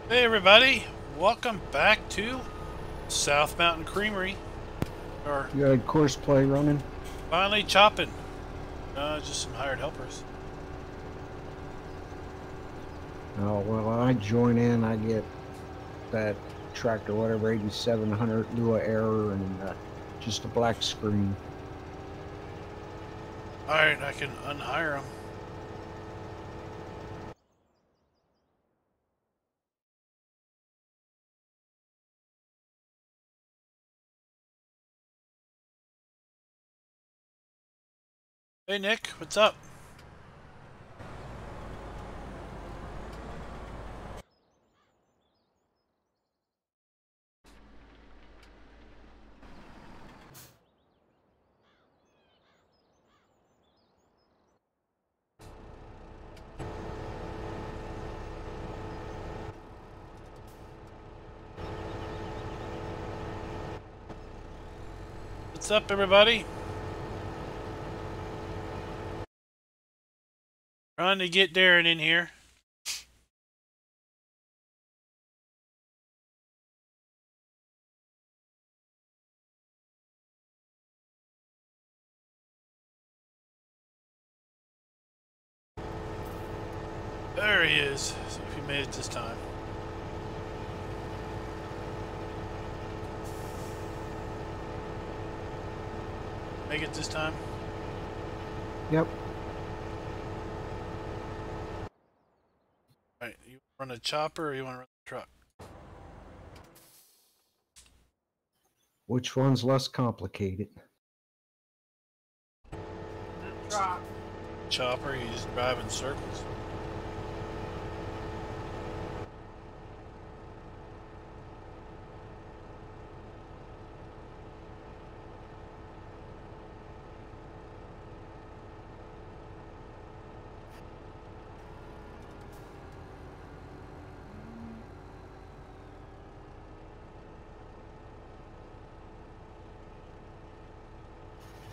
Hey everybody, welcome back to South Mountain Creamery. Or You had course play running? finally chopping. Just some hired helpers. Oh, well, I join in, I get that tractor, whatever, 8700, Lua error, and just a black screen. Alright, I can unhire them. Hey Nick, what's up? What's up everybody? Trying to get Darren in here. There he is. See if he made it this time. Make it this time? Yep. Alright, you run a chopper or you want to run the truck? Which one's less complicated? The truck. Chopper, you just drive in circles.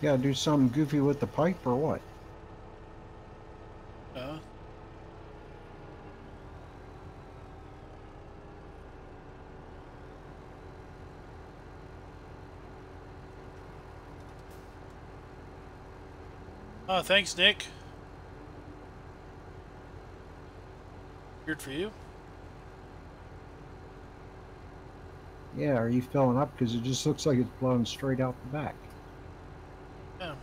You gotta do something goofy with the pipe or what? Oh, thanks Nick. Weird for you. Yeah, are you filling up? Because it just looks like it's blowing straight out the back. Yeah.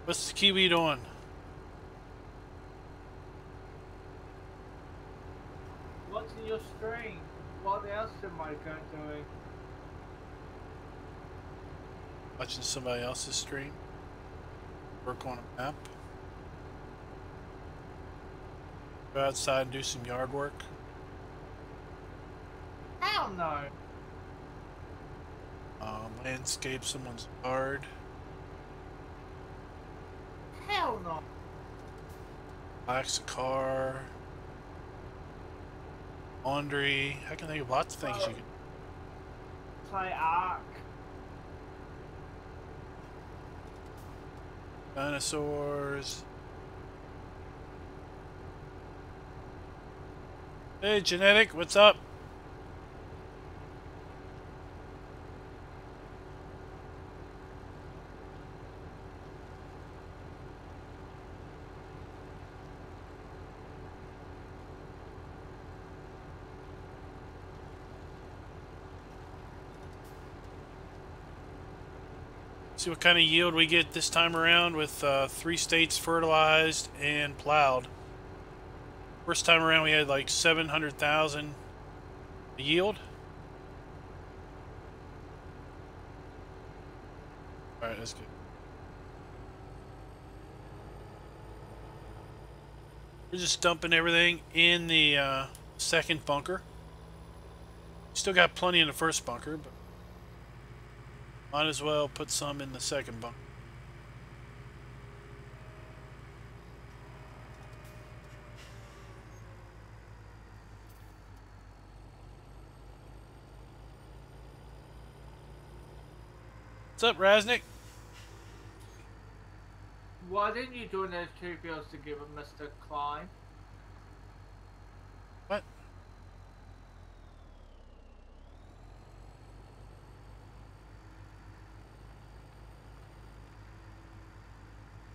What's the Kiwi doing? Watching your stream. What else am I doing? Watching somebody else's stream. Work on a map. Go outside and do some yard work. Hell no. Landscape someone's yard. Hell no. Wax a car. Laundry. I can think of lots of things you can. Play Ark. Dinosaurs. Hey, Genetic, what's up? See what kind of yield we get this time around with 3 states fertilized and plowed. First time around we had like 700,000 yield. Alright, that's good. We're just dumping everything in the second bunker. Still got plenty in the first bunker, but might as well put some in the second bunker. What's up, Raznik? Why didn't you join those two girls to give a Mr. Klein? What?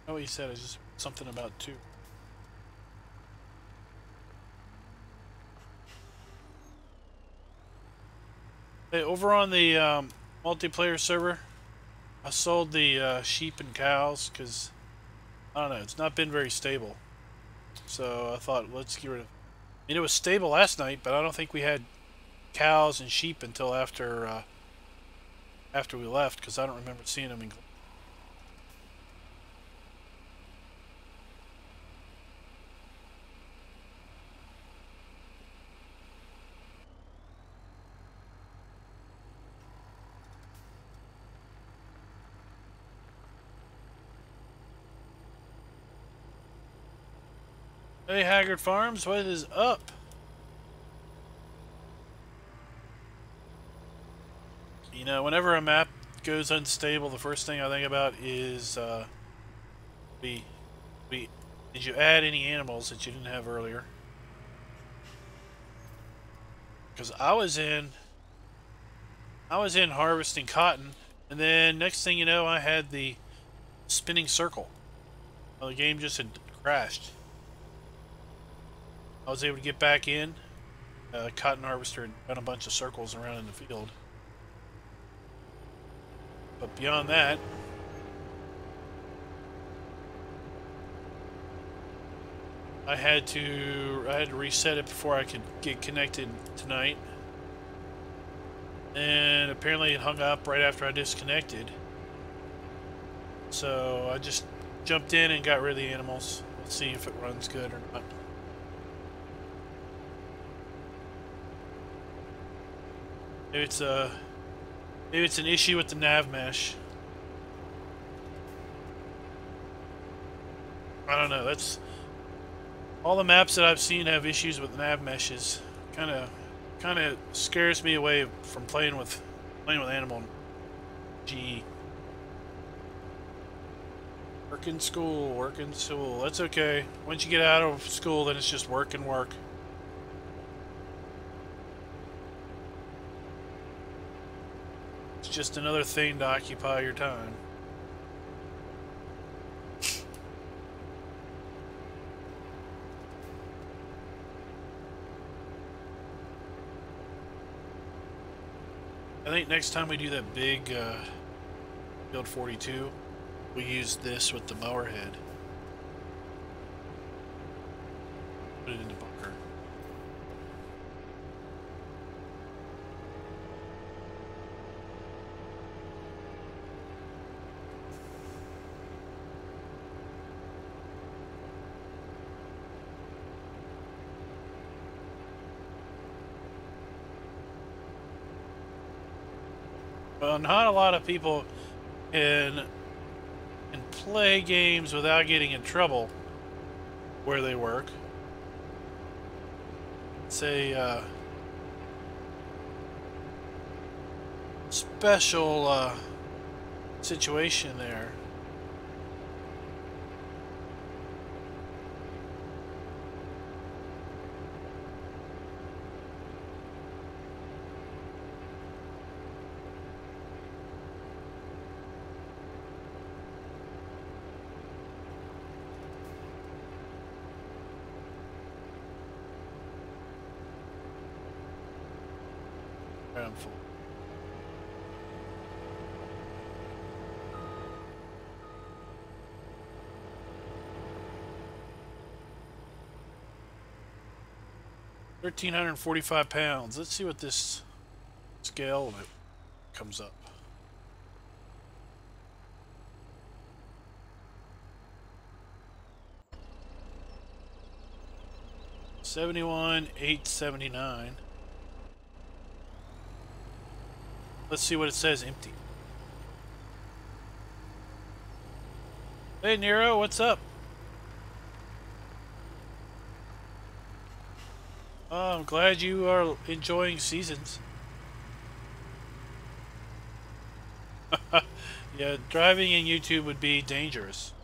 Oh, what he said is just something about two. Hey, over on the multiplayer server, I sold the sheep and cows because, I don't know, it's not been very stable. So I thought, let's get rid of it. I mean, it was stable last night, but I don't think we had cows and sheep until after we left, because I don't remember seeing them in. Hey, Haggard Farms, what is up? You know, whenever a map goes unstable, the first thing I think about is, did you add any animals that you didn't have earlier? Because I was in harvesting cotton, and then next thing you know, I had the spinning circle. Well, the game just had crashed. I was able to get back in. Cotton harvester and run a bunch of circles around in the field. But beyond that, I had to reset it before I could get connected tonight. And apparently it hung up right after I disconnected. So I just jumped in and got rid of the animals. Let's see if it runs good or not. Maybe it's an issue with the nav mesh. I don't know. That's all the maps that I've seen have issues with nav meshes. Kind of scares me away from playing with animal. GE. Working school. That's okay. Once you get out of school, then it's just work and work. Just another thing to occupy your time. I think next time we do that big build 42, we use this with the mower head. Put it in the bunker. Well, not a lot of people can play games without getting in trouble where they work. It's a special situation there. I'm full. £1,345. Let's see what this scale of it comes up. $71,879. Let's see what it says empty. Hey Nero, what's up? Oh, I'm glad you are enjoying Seasons. Yeah, driving in YouTube would be dangerous.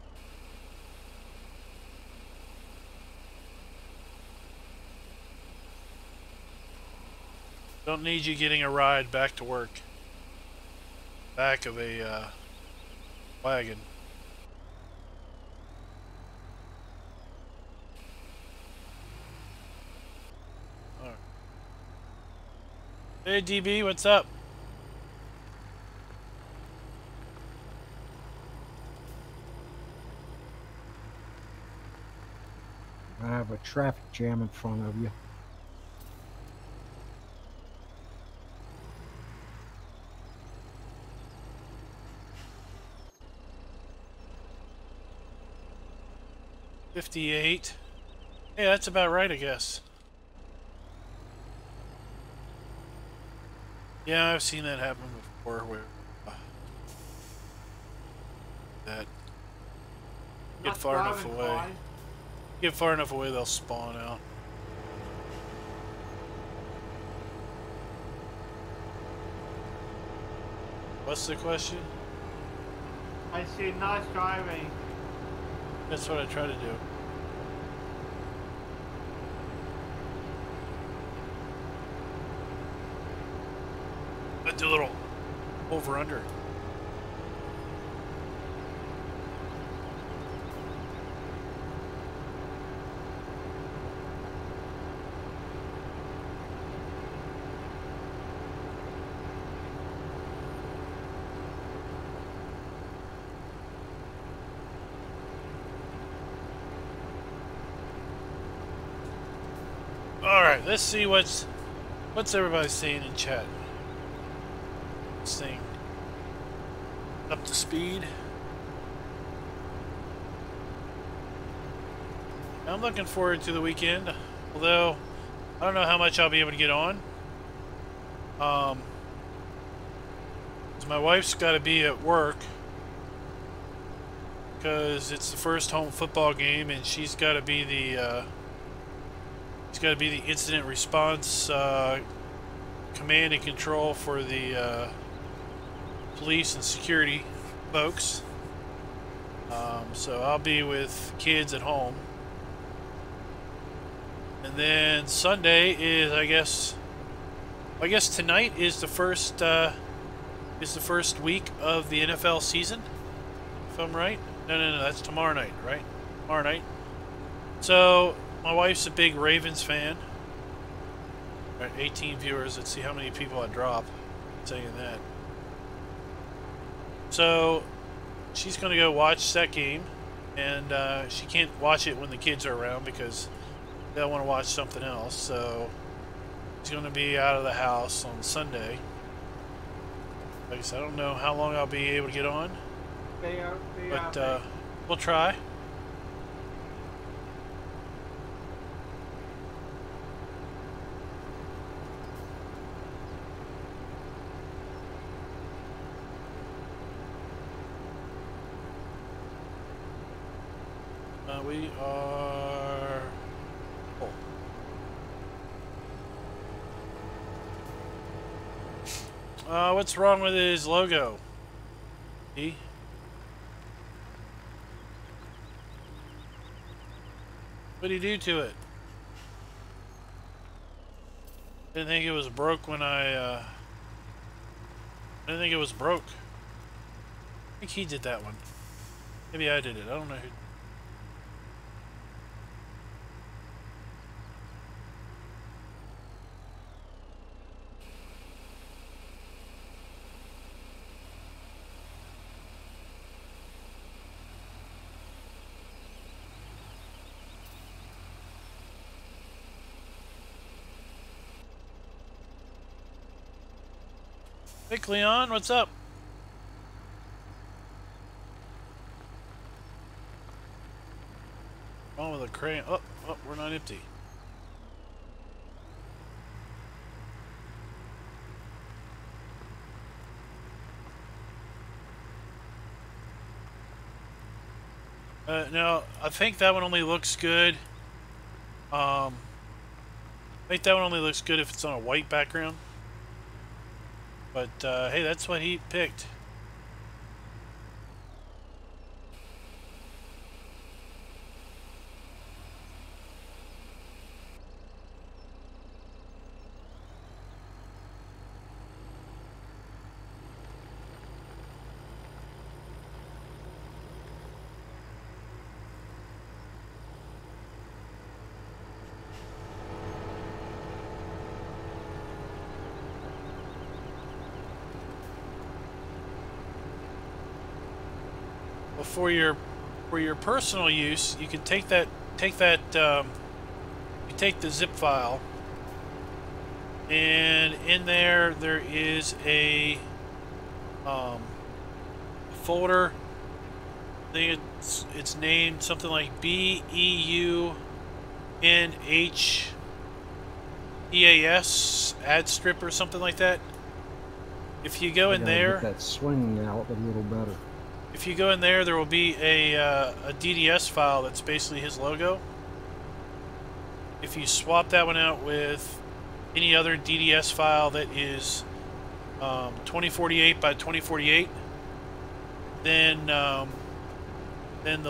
Don't need you getting a ride back to work. Back of a wagon. Right. Hey DB, what's up? I have a traffic jam in front of you. $58. Hey, that's about right, I guess. Yeah, I've seen that happen before where that get far enough away. Get far enough away, they'll spawn out. What's the question? I see nice driving. That's what I try to do. I do a little over-under. Alright, let's see what's everybody saying in chat. This thing up to speed. I'm looking forward to the weekend, although I don't know how much I'll be able to get on. 'Cause my wife's got to be at work because it's the first home football game, and she's got to be the incident response command and control for the police and security folks. So I'll be with kids at home. And then Sunday is, I guess tonight is the first week of the NFL season, if I'm right. No, that's tomorrow night, right? Tomorrow night. So my wife's a big Ravens fan. All right, 18 viewers. Let's see how many people I drop saying that. So she's going to go watch that game, and she can't watch it when the kids are around because they'll want to watch something else. So she's going to be out of the house on Sunday. Like I said, I don't know how long I'll be able to get on, but we'll try. We are full. What's wrong with his logo? E? What did he do to it? Didn't think it was broke when I didn't think it was broke. I think he did that one. Maybe I did it. I don't know who. Hey Cleon, what's up? On with a crane. Oh, we're not empty. Now, I think that one only looks good. I think that one only looks good if it's on a white background. But, hey, that's what he picked. for your personal use, you can take that you take the zip file, and in there is a folder. I think it's named something like BEUNHEAS ad strip or something like that. If you go in there, get that swinging out a little better. If you go in there, there will be a DDS file that's basically his logo. If you swap that one out with any other DDS file that is 2048 by 2048, then the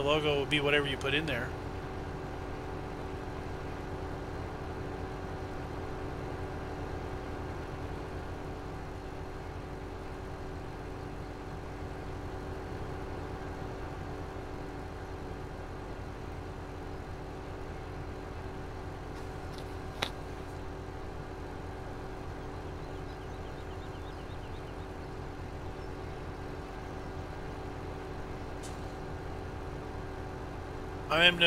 logo will be whatever you put in there. I'm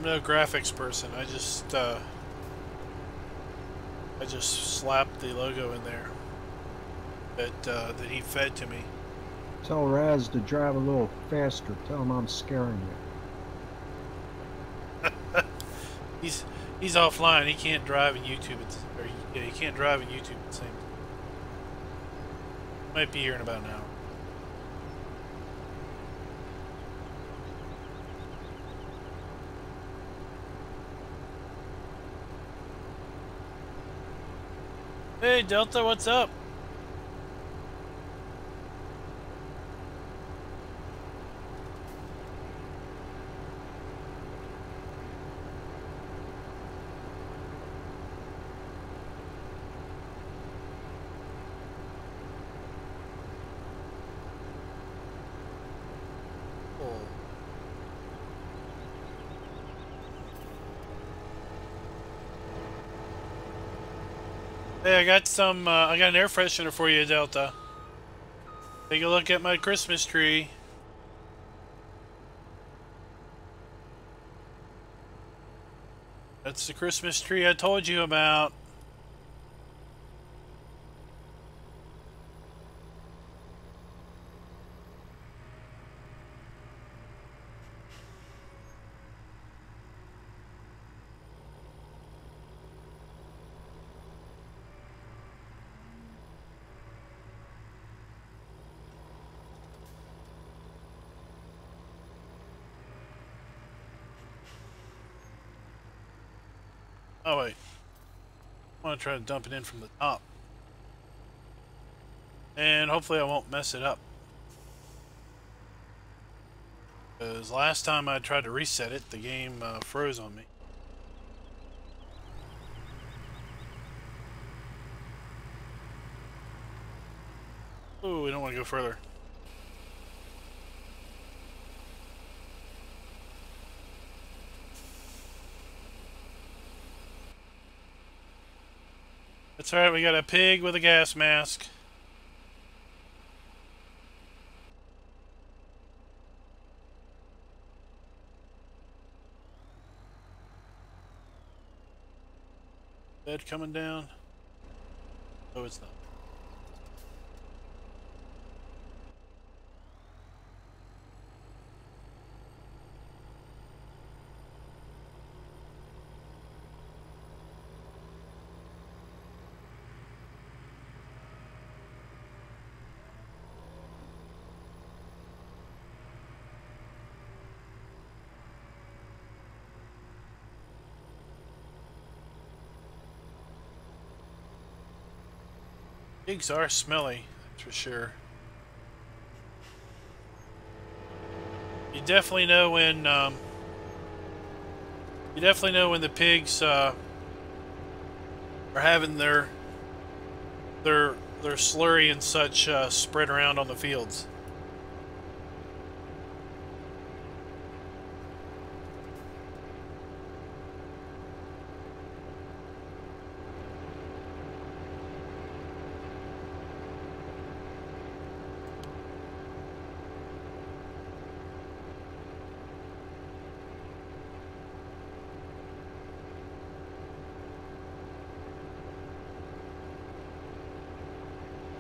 no graphics person. I just slapped the logo in there that he fed to me. Tell Raz to drive a little faster. Tell him I'm scaring you. He's offline. He can't drive in YouTube. He can't drive in YouTube at the same time. Might be here in about an hour. Hey Delta, what's up? Hey, I got an air freshener for you, Delta. Take a look at my Christmas tree. That's the Christmas tree I told you about. Oh wait, I want to try to dump it in from the top, and hopefully I won't mess it up, because last time I tried to reset it, the game froze on me. Ooh, we don't want to go further. That's alright, we got a pig with a gas mask. Bed coming down. Oh, it's not. Pigs are smelly, that's for sure. You definitely know when the pigs are having their slurry and such spread around on the fields.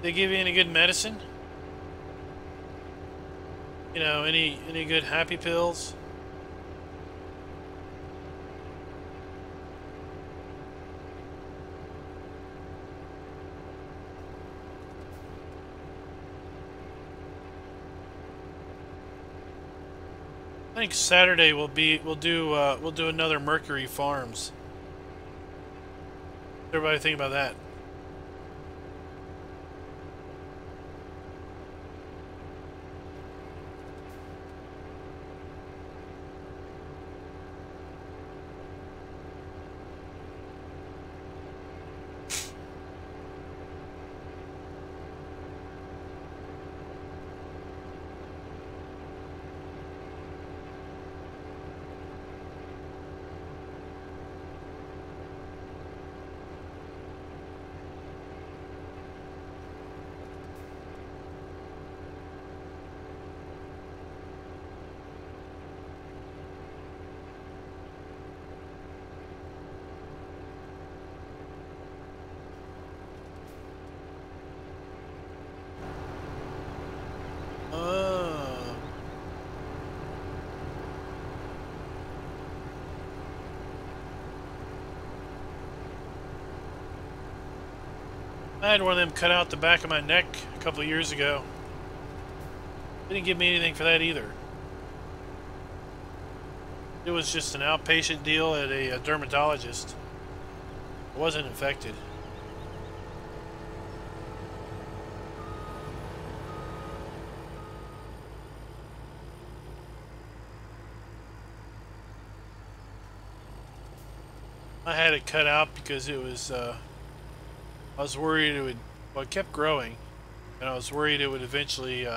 They give you any good medicine? You know, any good happy pills? I think Saturday we'll do another Mercury Farms. What everybody think about that? I had one of them cut out the back of my neck a couple of years ago. They didn't give me anything for that either. It was just an outpatient deal at a dermatologist. I wasn't infected. I had it cut out because it was I was worried it would, well, it kept growing, and I was worried it would eventually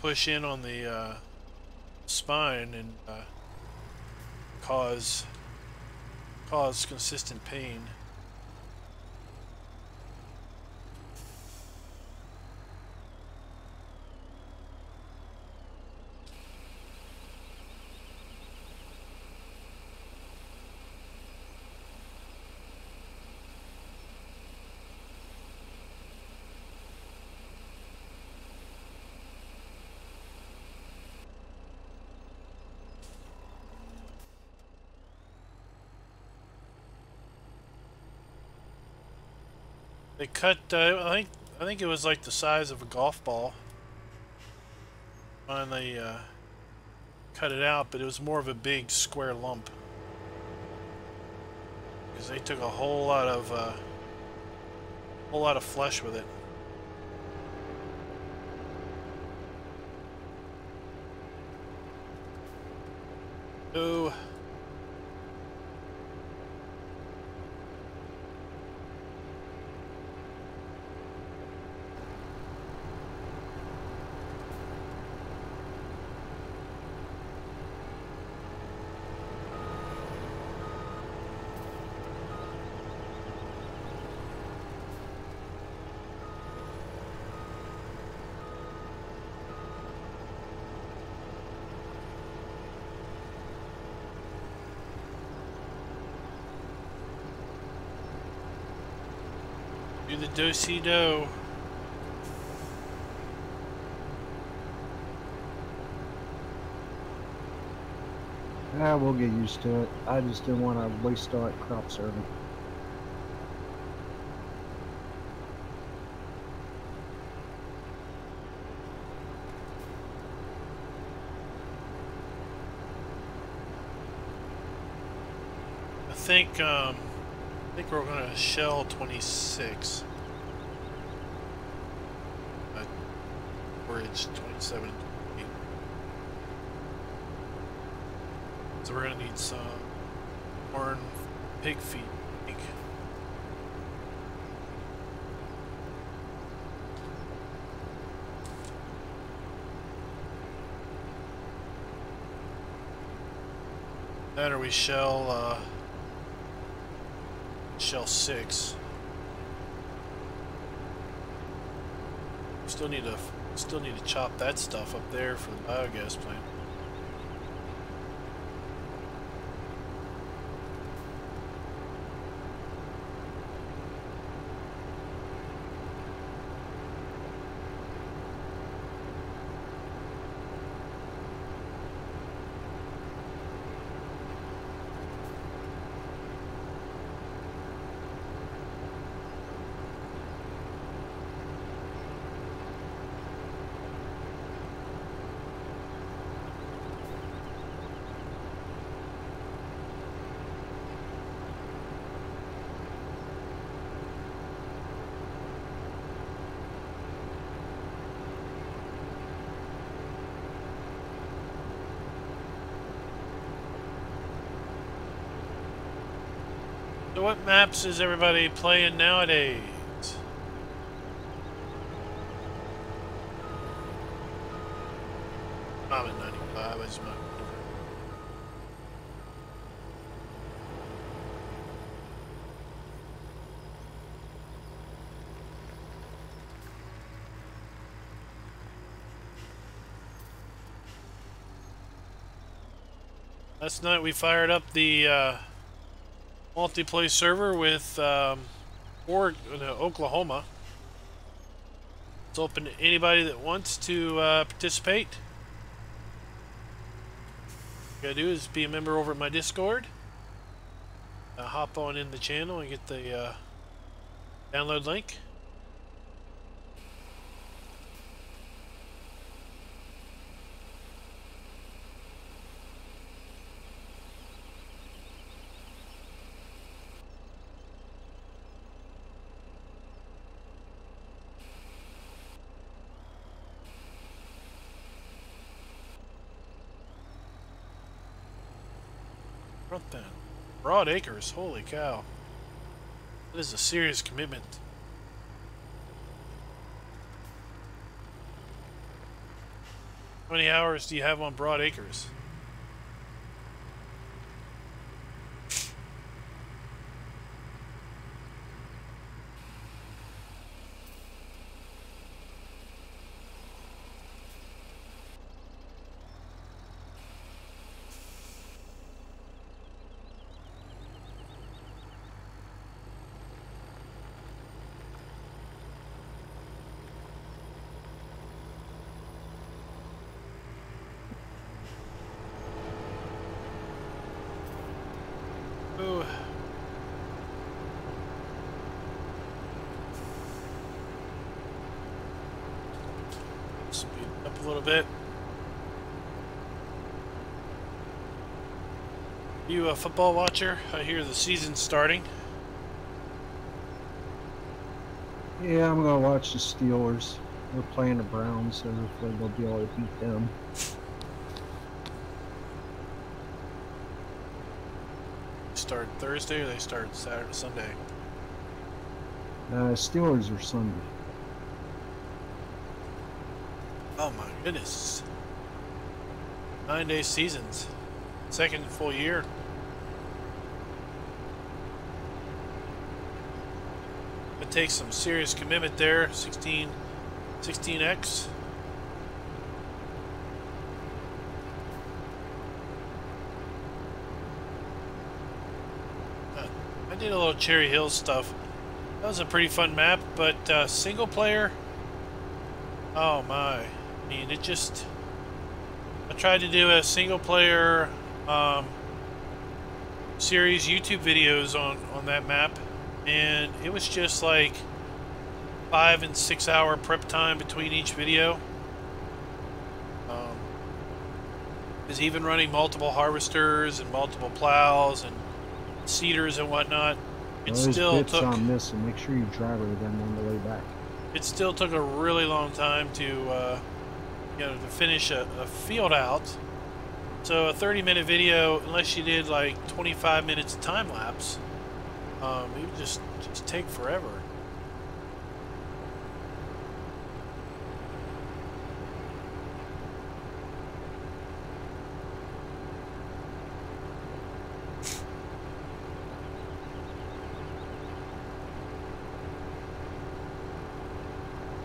push in on the spine and cause consistent pain. They cut, I think it was like the size of a golf ball. Finally cut it out, but it was more of a big square lump. Because they took a whole lot of flesh with it. Oh. Do the do-si-do. Yeah, we'll get used to it. I just didn't want to waste all that crop serving. I think we're gonna shell 26. Bridge 27 and 28. So we're gonna need some corn, pig feed. That or we shell 6. Still need to chop that stuff up there for the biogas plant. So what maps is everybody playing nowadays? I'm at 95. I just might. Last night we fired up the multiplayer server with Oklahoma. It's open to anybody that wants to participate. All you gotta do is be a member over at my Discord. Hop on in the channel and get the download link. What the? Broad acres, holy cow. That is a serious commitment. How many hours do you have on Broad Acres? Ooh. Speed up a little bit. You a football watcher? I hear the season's starting. Yeah, I'm gonna watch the Steelers. They're playing the Browns, so hopefully they'll be able to beat them. Start Thursday or they start Saturday, Sunday? Steelers are Sunday. Oh my goodness. 9-day seasons. Second full year. It takes some serious commitment there. 16x. I did a little Cherry Hills stuff. That was a pretty fun map, but single player, oh my. I mean, it just... I tried to do a single player series YouTube videos on that map, and it was just like 5 and 6 hour prep time between each video. Is even running multiple harvesters and multiple plows and seeders and whatnot. It still took. On this, and make sure you drive her them on the way back. It still took a really long time to, you know, to finish a field out. So a 30-minute video, unless you did like 25 minutes of time lapse, it would just take forever.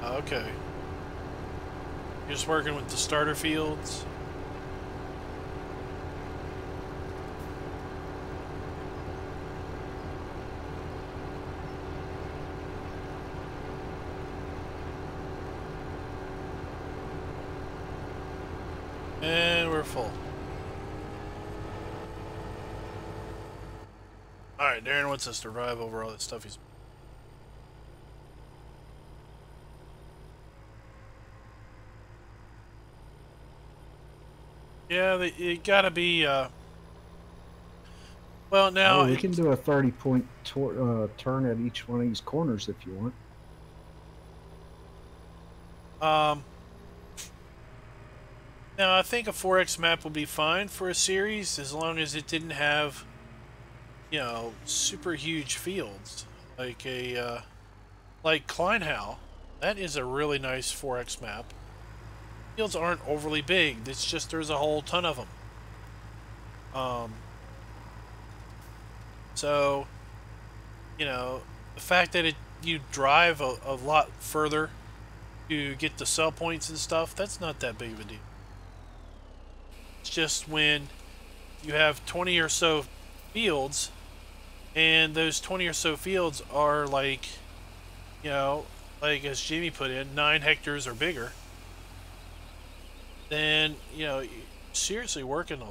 Okay. You're just working with the starter fields. And we're full. Alright, Darren wants us to drive over all that stuff he's... Yeah, it gotta be, well, now... we can do a 30-point turn at each one of these corners if you want. Now, I think a 4X map will be fine for a series, as long as it didn't have you know, super huge fields, like a like Kleinhau. That is a really nice 4X map. Fields aren't overly big. It's just there's a whole ton of them. So, you know, the fact that you drive a lot further to get the sell points and stuff, that's not that big of a deal. It's just when you have 20 or so fields, and those 20 or so fields are like, you know, like as Jamie put in, 9 hectares or bigger, then, you know, you're seriously working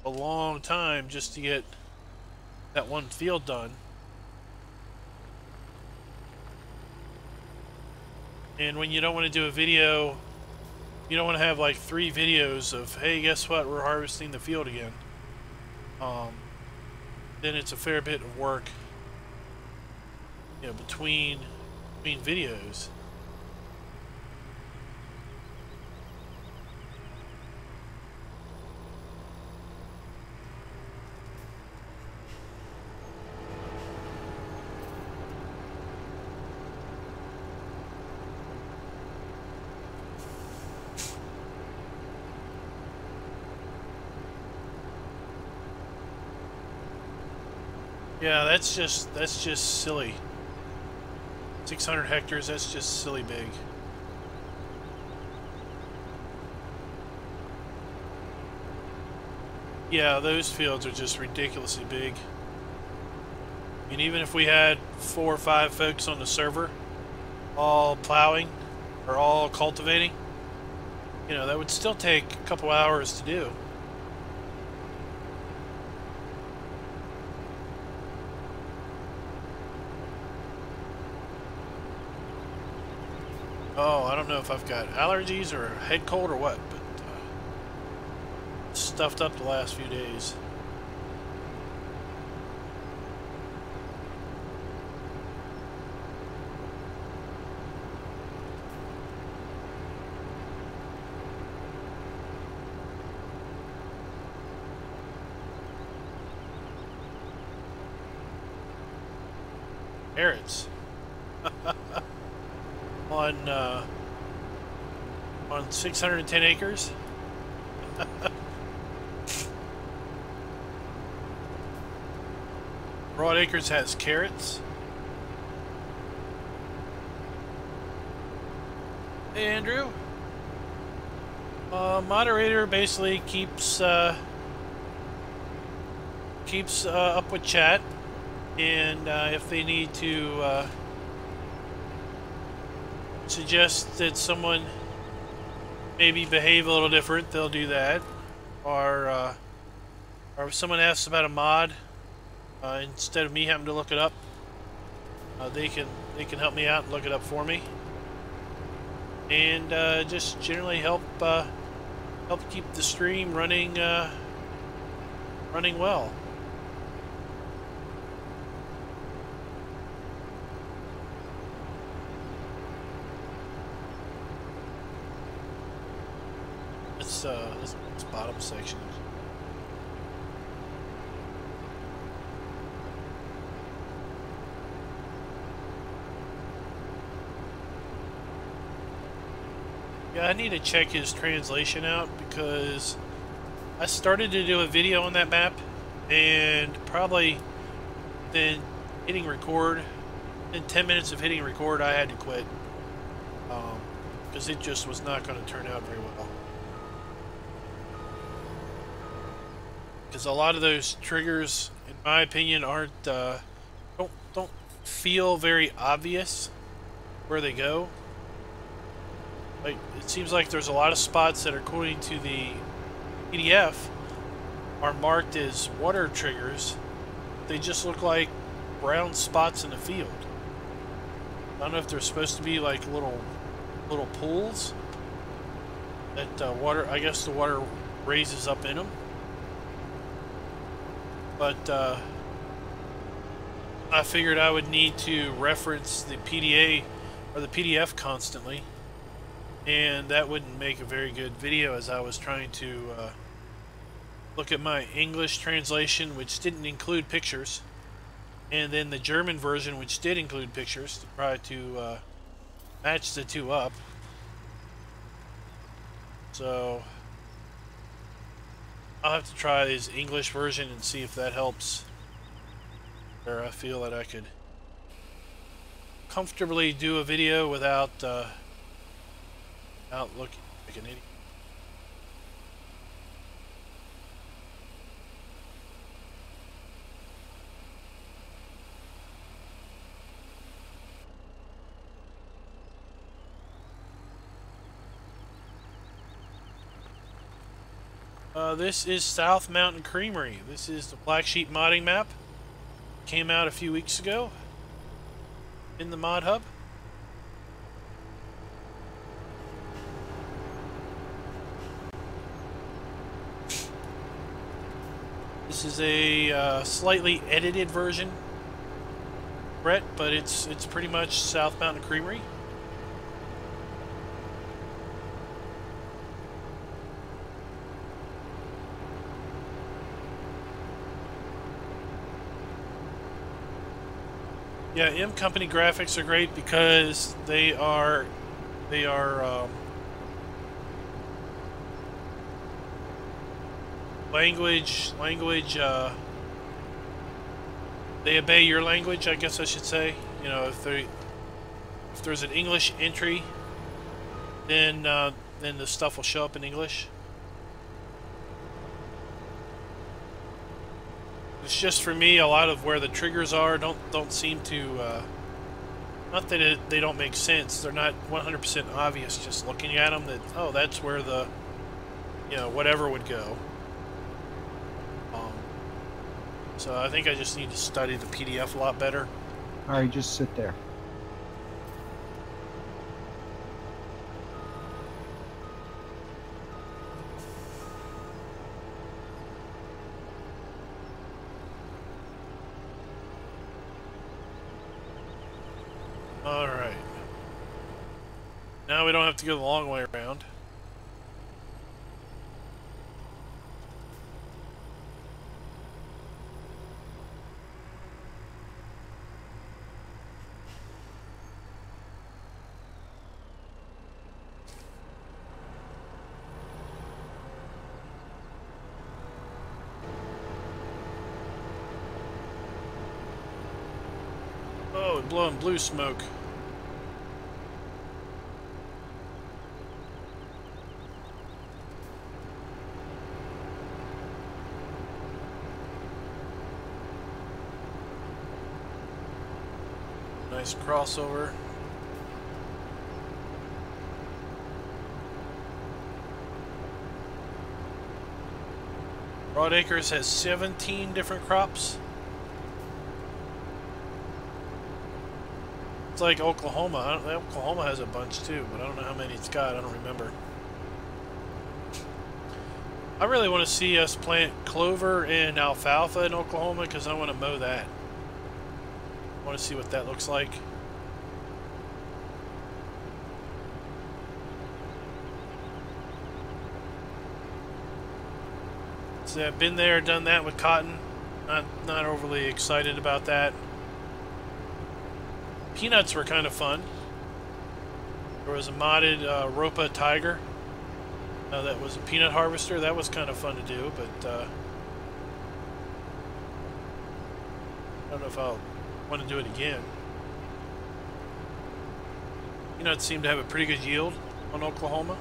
a long time just to get that one field done. And when you don't want to do a video, you don't want to have like 3 videos of, hey, guess what, we're harvesting the field again. Then it's a fair bit of work, you know, between videos. Yeah, that's just silly. 600 hectares, that's just silly big. Yeah, those fields are just ridiculously big. And even if we had 4 or 5 folks on the server, all plowing or all cultivating, you know, that would still take a couple hours to do. Oh, I don't know if I've got allergies or a head cold or what, but stuffed up the last few days. Carrots. On 610 acres. Broad Acres has carrots. Hey, Andrew. Moderator basically keeps up with chat, and if they need to suggest that someone maybe behave a little different, they'll do that. Or if someone asks about a mod, instead of me having to look it up, they can help me out and look it up for me, and just generally help keep the stream running well. This bottom section. Yeah, I need to check his translation out, because I started to do a video on that map, and probably then hitting record, in 10 minutes of hitting record, I had to quit, because it just was not going to turn out very well. Because a lot of those triggers, in my opinion, aren't don't feel very obvious where they go. Like, it seems like there's a lot of spots that, according to the PDF, are marked as water triggers. They just look like brown spots in the field. I don't know if they're supposed to be like little pools that water. I guess the water raises up in them. But I figured I would need to reference the PDA or the PDF constantly, and that wouldn't make a very good video, as I was trying to look at my English translation, which didn't include pictures. and then the German version, which did include pictures, to try to match the two up. So I'll have to try his English version and see if that helps. Or I feel that I could comfortably do a video without looking like an idiot. This is South Mountain Creamery. This is the Black Sheep modding map. Came out a few weeks ago in the mod hub. This is a slightly edited version, Brett, but it's pretty much South Mountain Creamery. Yeah, M Company graphics are great because they are language they obey your language, I guess I should say. You know, if there's an English entry, then the stuff will show up in English. It's just, for me, a lot of where the triggers are don't seem to, not that they don't make sense, they're not 100% obvious just looking at them, that, oh, that's where the, you know, whatever would go. So I think I just need to study the PDF a lot better. Alright, just sit there. Alright. Now we don't have to go the long way around. Oh, it's blowing blue smoke. Nice crossover. Broad Acres has 17 different crops. It's like Oklahoma. Oklahoma has a bunch too, but I don't know how many it's got. I don't remember. I really want to see us plant clover and alfalfa in Oklahoma because I want to mow that. I want to see what that looks like. So I've been there, done that with cotton. Not overly excited about that. Peanuts were kind of fun. There was a modded Ropa Tiger that was a peanut harvester. That was kind of fun to do, but I don't know if I'll want to do it again. Peanuts seem to have a pretty good yield on Oklahoma.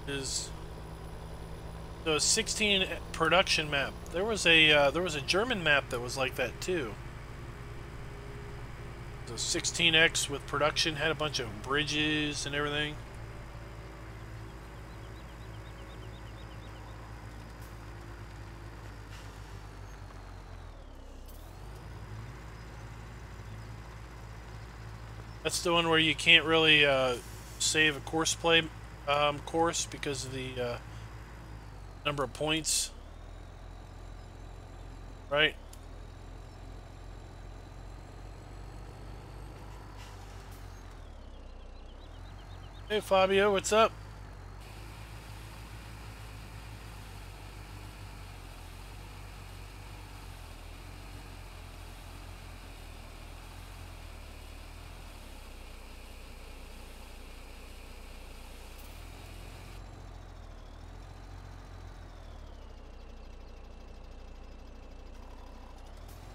is the 16 production map. There was a German map that was like that too. The 16X with production had a bunch of bridges and everything. That's the one where you can't really save a course play course because of the number of points, right? Hey Fabio, what's up?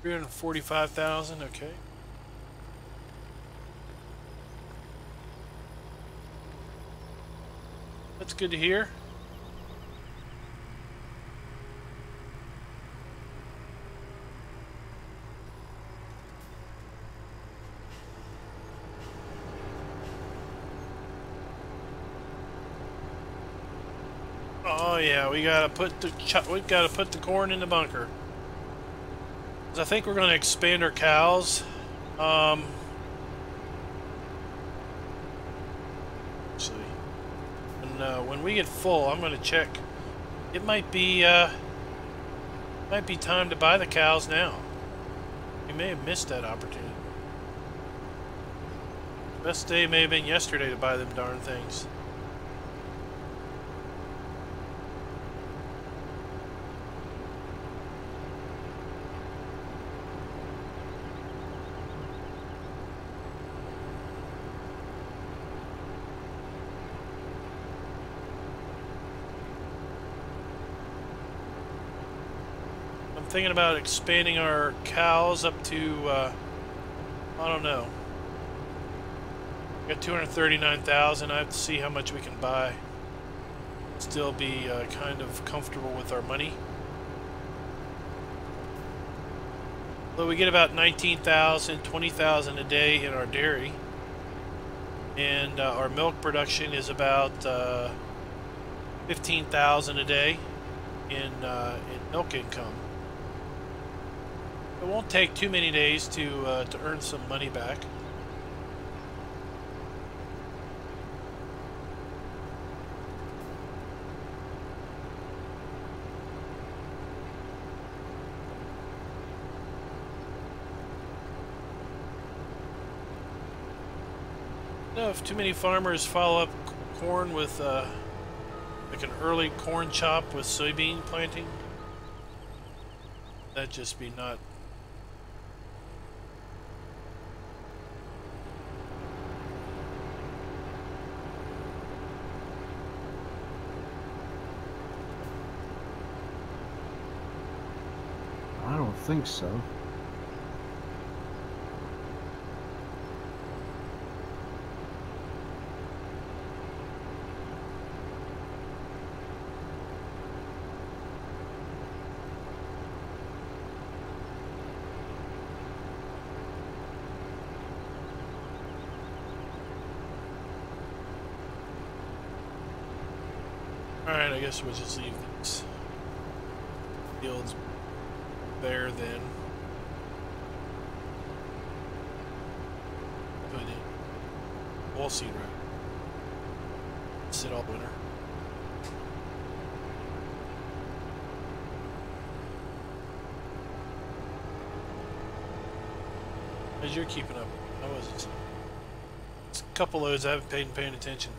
$345,000, okay. That's good to hear. Oh yeah, we gotta put the corn in the bunker. I think we're going to expand our cows. Actually, when we get full, I'm going to check. It might be time to buy the cows now. We may have missed that opportunity. Best day may have been yesterday to buy them darn things. Thinking about expanding our cows up to I don't know. Got 239,000. I have to see how much we can buy. Still be kind of comfortable with our money. Though we get about 19,000, 20,000 a day in our dairy, and our milk production is about 15,000 a day in milk income. It won't take too many days to earn some money back. No, if too many farmers follow up corn with like an early corn chop with soybean planting, that'd just be not. I don't think so. Alright, I guess we'll just leave these fields there then. Put in oilseed right. Sit all winter. As you're keeping up, I wasn't. It's a couple loads I haven't been paying attention.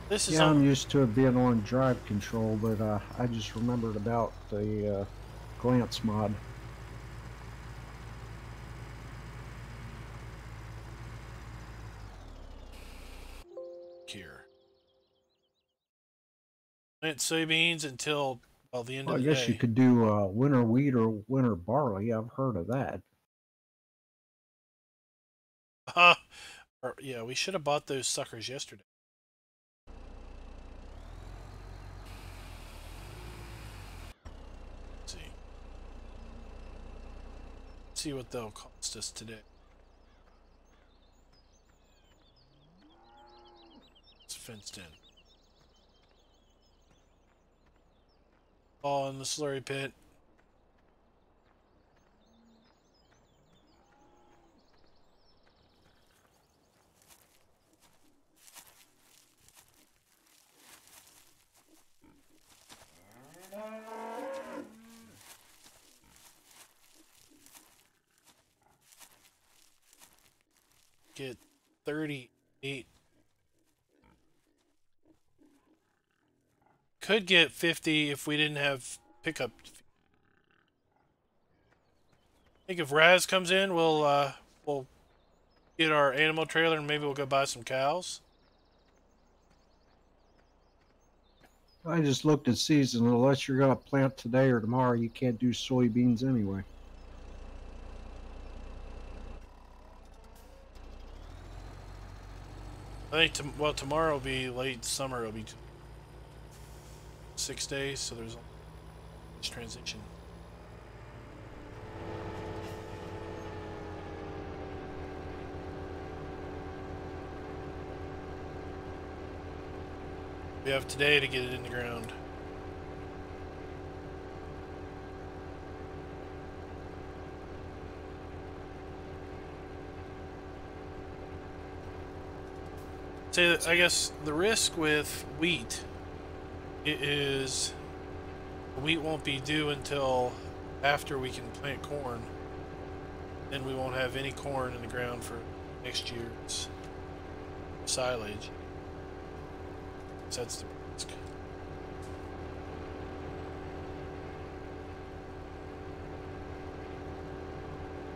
This is yeah, I'm used to it being on drive control, but I just remembered about the glance mod. Here. Plant soybeans until the end of the day. I guess you could do winter wheat or winter barley. I've heard of that. Or, yeah, we should have bought those suckers yesterday. Let's see. Let's see what they'll cost us today. It's fenced in. All in the slurry pit. Get 38. Could get 50 if we didn't have pickup. I think if Raz comes in, we'll get our animal trailer and maybe we'll go buy some cows. I just looked at season. Unless you're gonna plant today or tomorrow, you can't do soybeans anyway. I think well, tomorrow will be late summer. It'll be 6 days, so there's this transition. We have today to get it in the ground. I guess the risk with wheat is wheat won't be due until after we can plant corn. Then we won't have any corn in the ground for next year's silage. So that's the risk.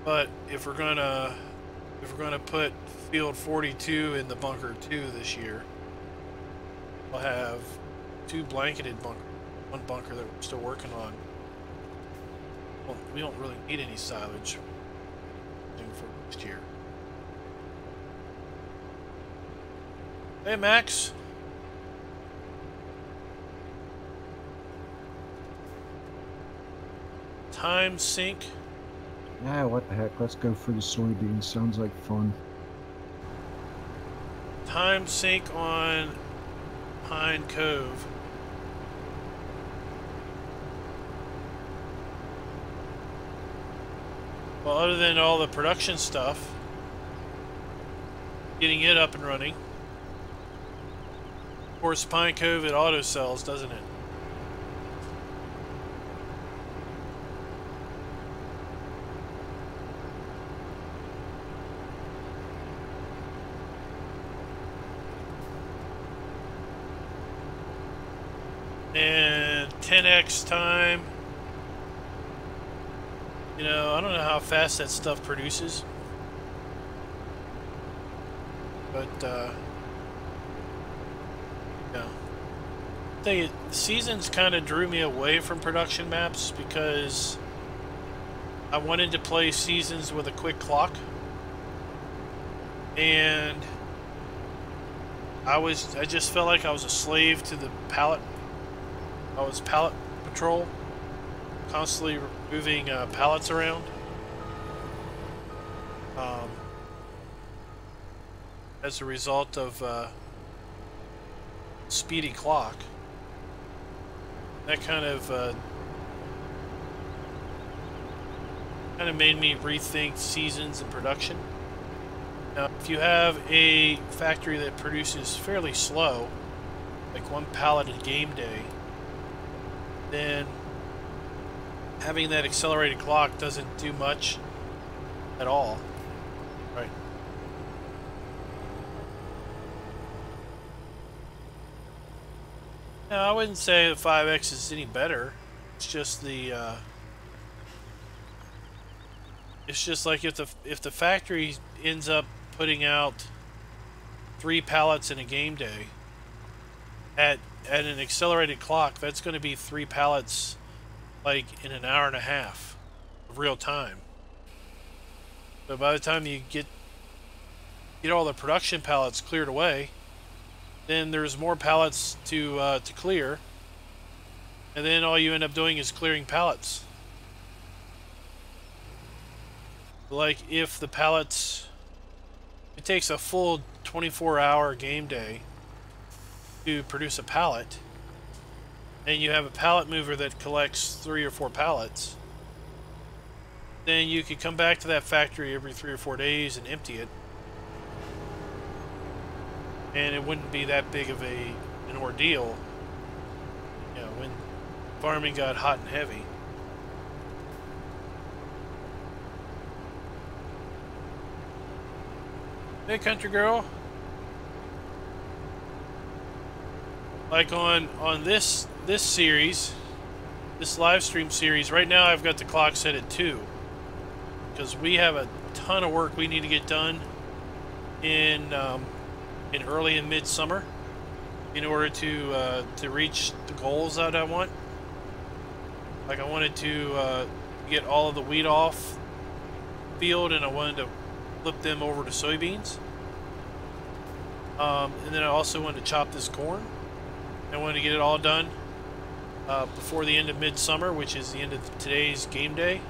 But if we're gonna put field 42 in the bunker 2 this year, we'll have 2 blanketed bunkers, 1 bunker that we're still working on. Well, we don't really need any silage for next year. Hey, Max. Time sink. Yeah, what the heck? Let's go for the soybeans. Sounds like fun. Time sink on Pine Cove. Well, other than all the production stuff, getting it up and running. Of course, Pine Cove it auto sells, doesn't it? And 10x time. You know, I don't know how fast that stuff produces. But, yeah. I think Seasons kind of drew me away from production maps because I wanted to play Seasons with a quick clock. And I just felt like I was a slave to the pallet. I was pallet patrol, constantly moving pallets around. As a result of speedy clock, that kind of made me rethink seasons and production. Now, if you have a factory that produces fairly slow, like 1 pallet a game day, then having that accelerated clock doesn't do much at all. Right. Now, I wouldn't say the 5X is any better. It's just the it's just like if the factory ends up putting out 3 pallets in a game day at an accelerated clock, that's going to be 3 pallets like in an hour and a half of real time. So by the time you get get all the production pallets cleared away, then there's more pallets to clear, and then all you end up doing is clearing pallets. Like if the pallets, it takes a full 24-hour game day to produce a pallet, and you have a pallet mover that collects 3 or 4 pallets, then you could come back to that factory every 3 or 4 days and empty it, and it wouldn't be that big of an ordeal, you know, when farming got hot and heavy. Hey, country girl. Like on this series, this live stream series, right now I've got the clock set at 2 because we have a ton of work we need to get done in early and mid-summer in order to reach the goals that I want. Like I wanted to get all of the wheat off field, and I wanted to flip them over to soybeans. And then I also wanted to chop this corn. I wanted to get it all done before the end of midsummer, which is the end of today's game day.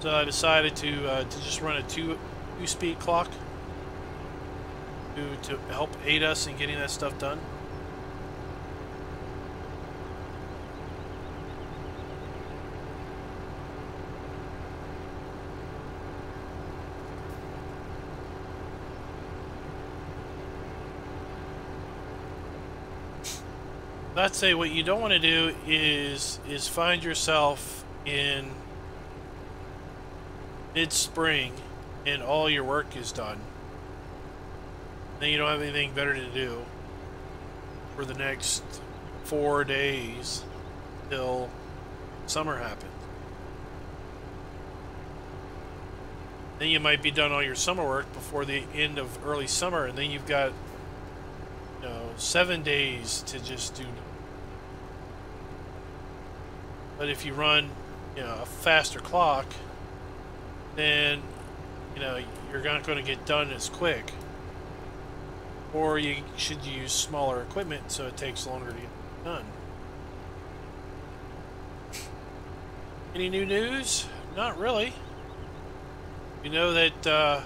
So I decided to just run a two-speed clock to help aid us in getting that stuff done. I'd say what you don't want to do is find yourself in mid-spring and all your work is done. Then you don't have anything better to do for the next 4 days till summer happens. Then you might be done all your summer work before the end of early summer, and then you've got 7 days to just do. But if you run, a faster clock, then you're not going to get done as quick. Or you should use smaller equipment so it takes longer to get done. Any new news? Not really. You know that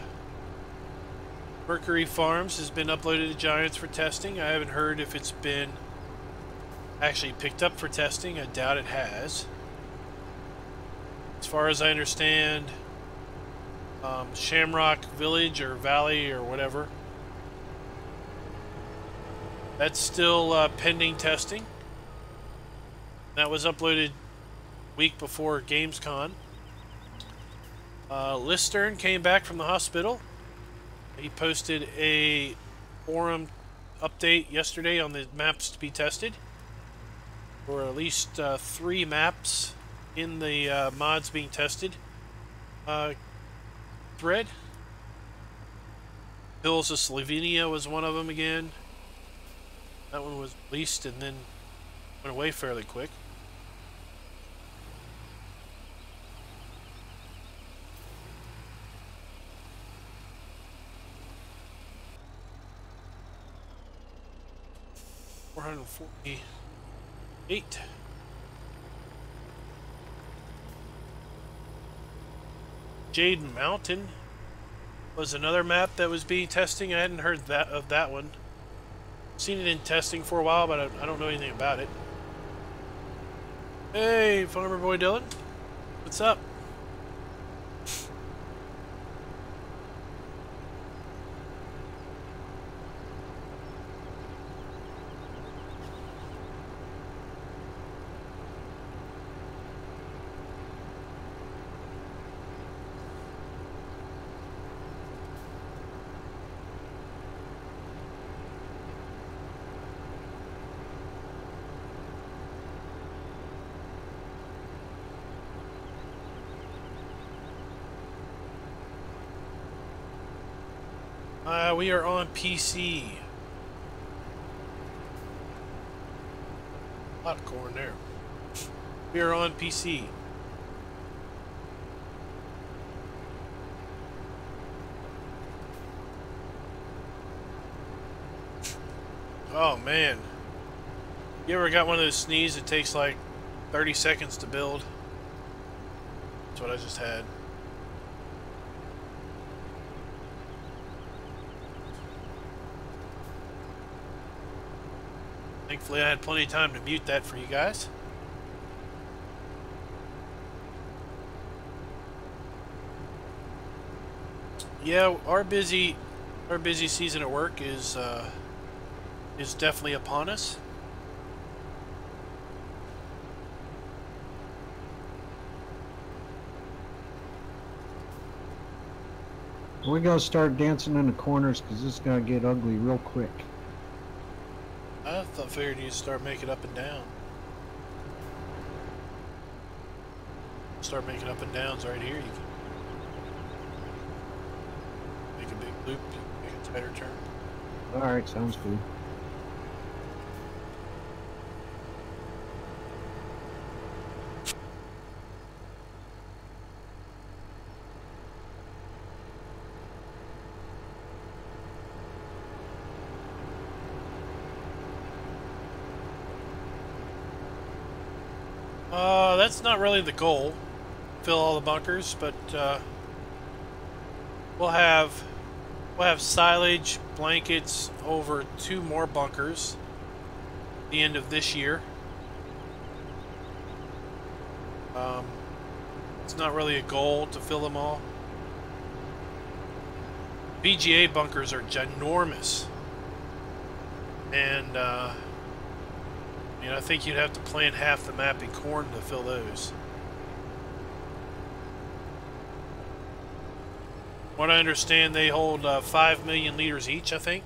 Mercury Farms has been uploaded to Giants for testing. I haven't heard if it's been actually picked up for testing. I doubt it has. As far as I understand, Shamrock Village or Valley or whatever, that's still pending testing. That was uploaded week before Gamescom. Listern came back from the hospital. He posted a forum update yesterday on the maps to be tested. There were at least 3 maps in the mods being tested thread. Hills of Slovenia was one of them again. That one was released and then went away fairly quick. $448. Jade Mountain was another map that was being testing. I hadn't heard of that one. Seen it in testing for a while, but I don't know anything about it. Hey, Farmer Boy Dylan. What's up? We are on PC. A lot of corn there. We are on PC. Oh man. You ever got one of those sneezes that takes like 30 seconds to build? That's what I just had. Thankfully I had plenty of time to mute that for you guys. Yeah, our busy season at work is definitely upon us. We're gonna start dancing in the corners because this is gonna get ugly real quick. I figured you'd start making up and down. Start making up and downs right here. You can make a big loop, make a tighter turn. Alright, sounds good. That's not really the goal, fill all the bunkers, but we'll have silage, blankets over 2 more bunkers at the end of this year. It's not really a goal to fill them all. BGA bunkers are ginormous, and I think you'd have to plant half the map in corn to fill those. What I understand, they hold 5 million liters each, I think.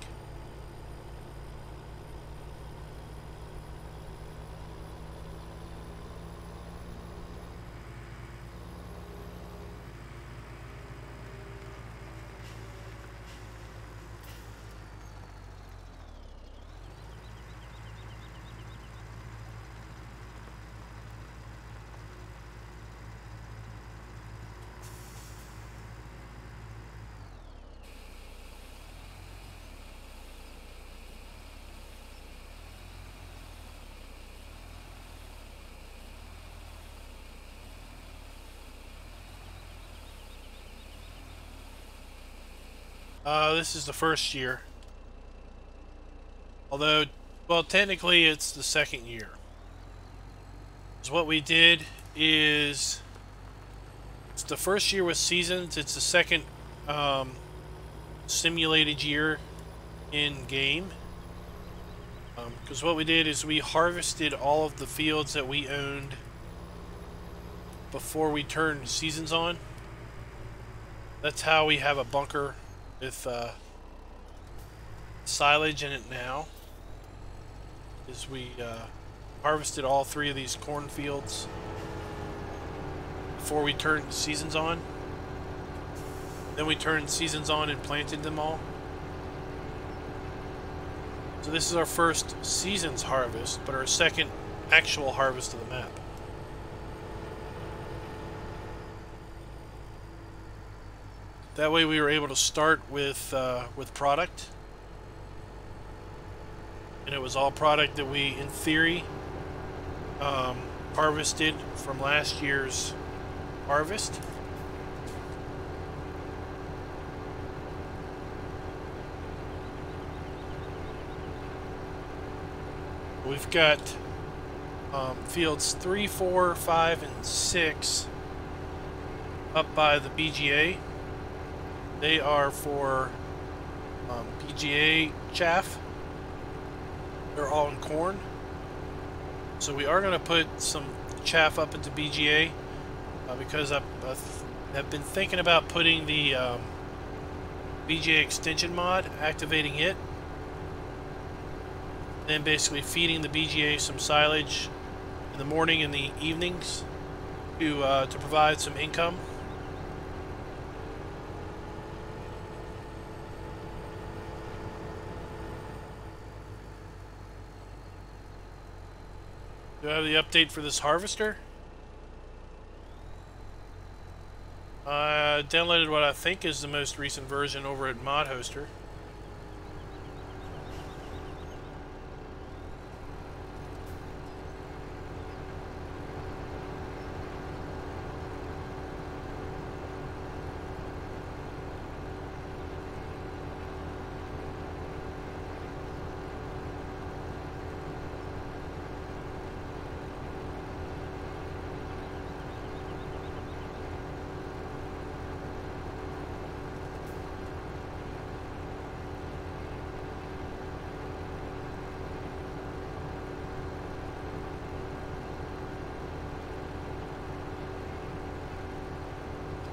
This is the first year. Although, well, technically it's the second year. So what we did is, it's the first year with seasons, it's the second simulated year in game. Because what we did is we harvested all of the fields that we owned before we turned seasons on. That's how we have a bunker with silage in it now, is we harvested all 3 of these cornfields before we turned seasons on. Then we turned seasons on and planted them all. So this is our first seasons harvest, but our second actual harvest of the map. That way we were able to start with product. And it was all product that we, in theory, harvested from last year's harvest. We've got fields 3, 4, 5, and 6 up by the BGA. They are for BGA chaff. They're all in corn. So we are going to put some chaff up into BGA because I've been thinking about putting the BGA extension mod, activating it, then basically feeding the BGA some silage in the morning and the evenings to provide some income. Do I have the update for this harvester? I downloaded what I think is the most recent version over at Mod Hoster.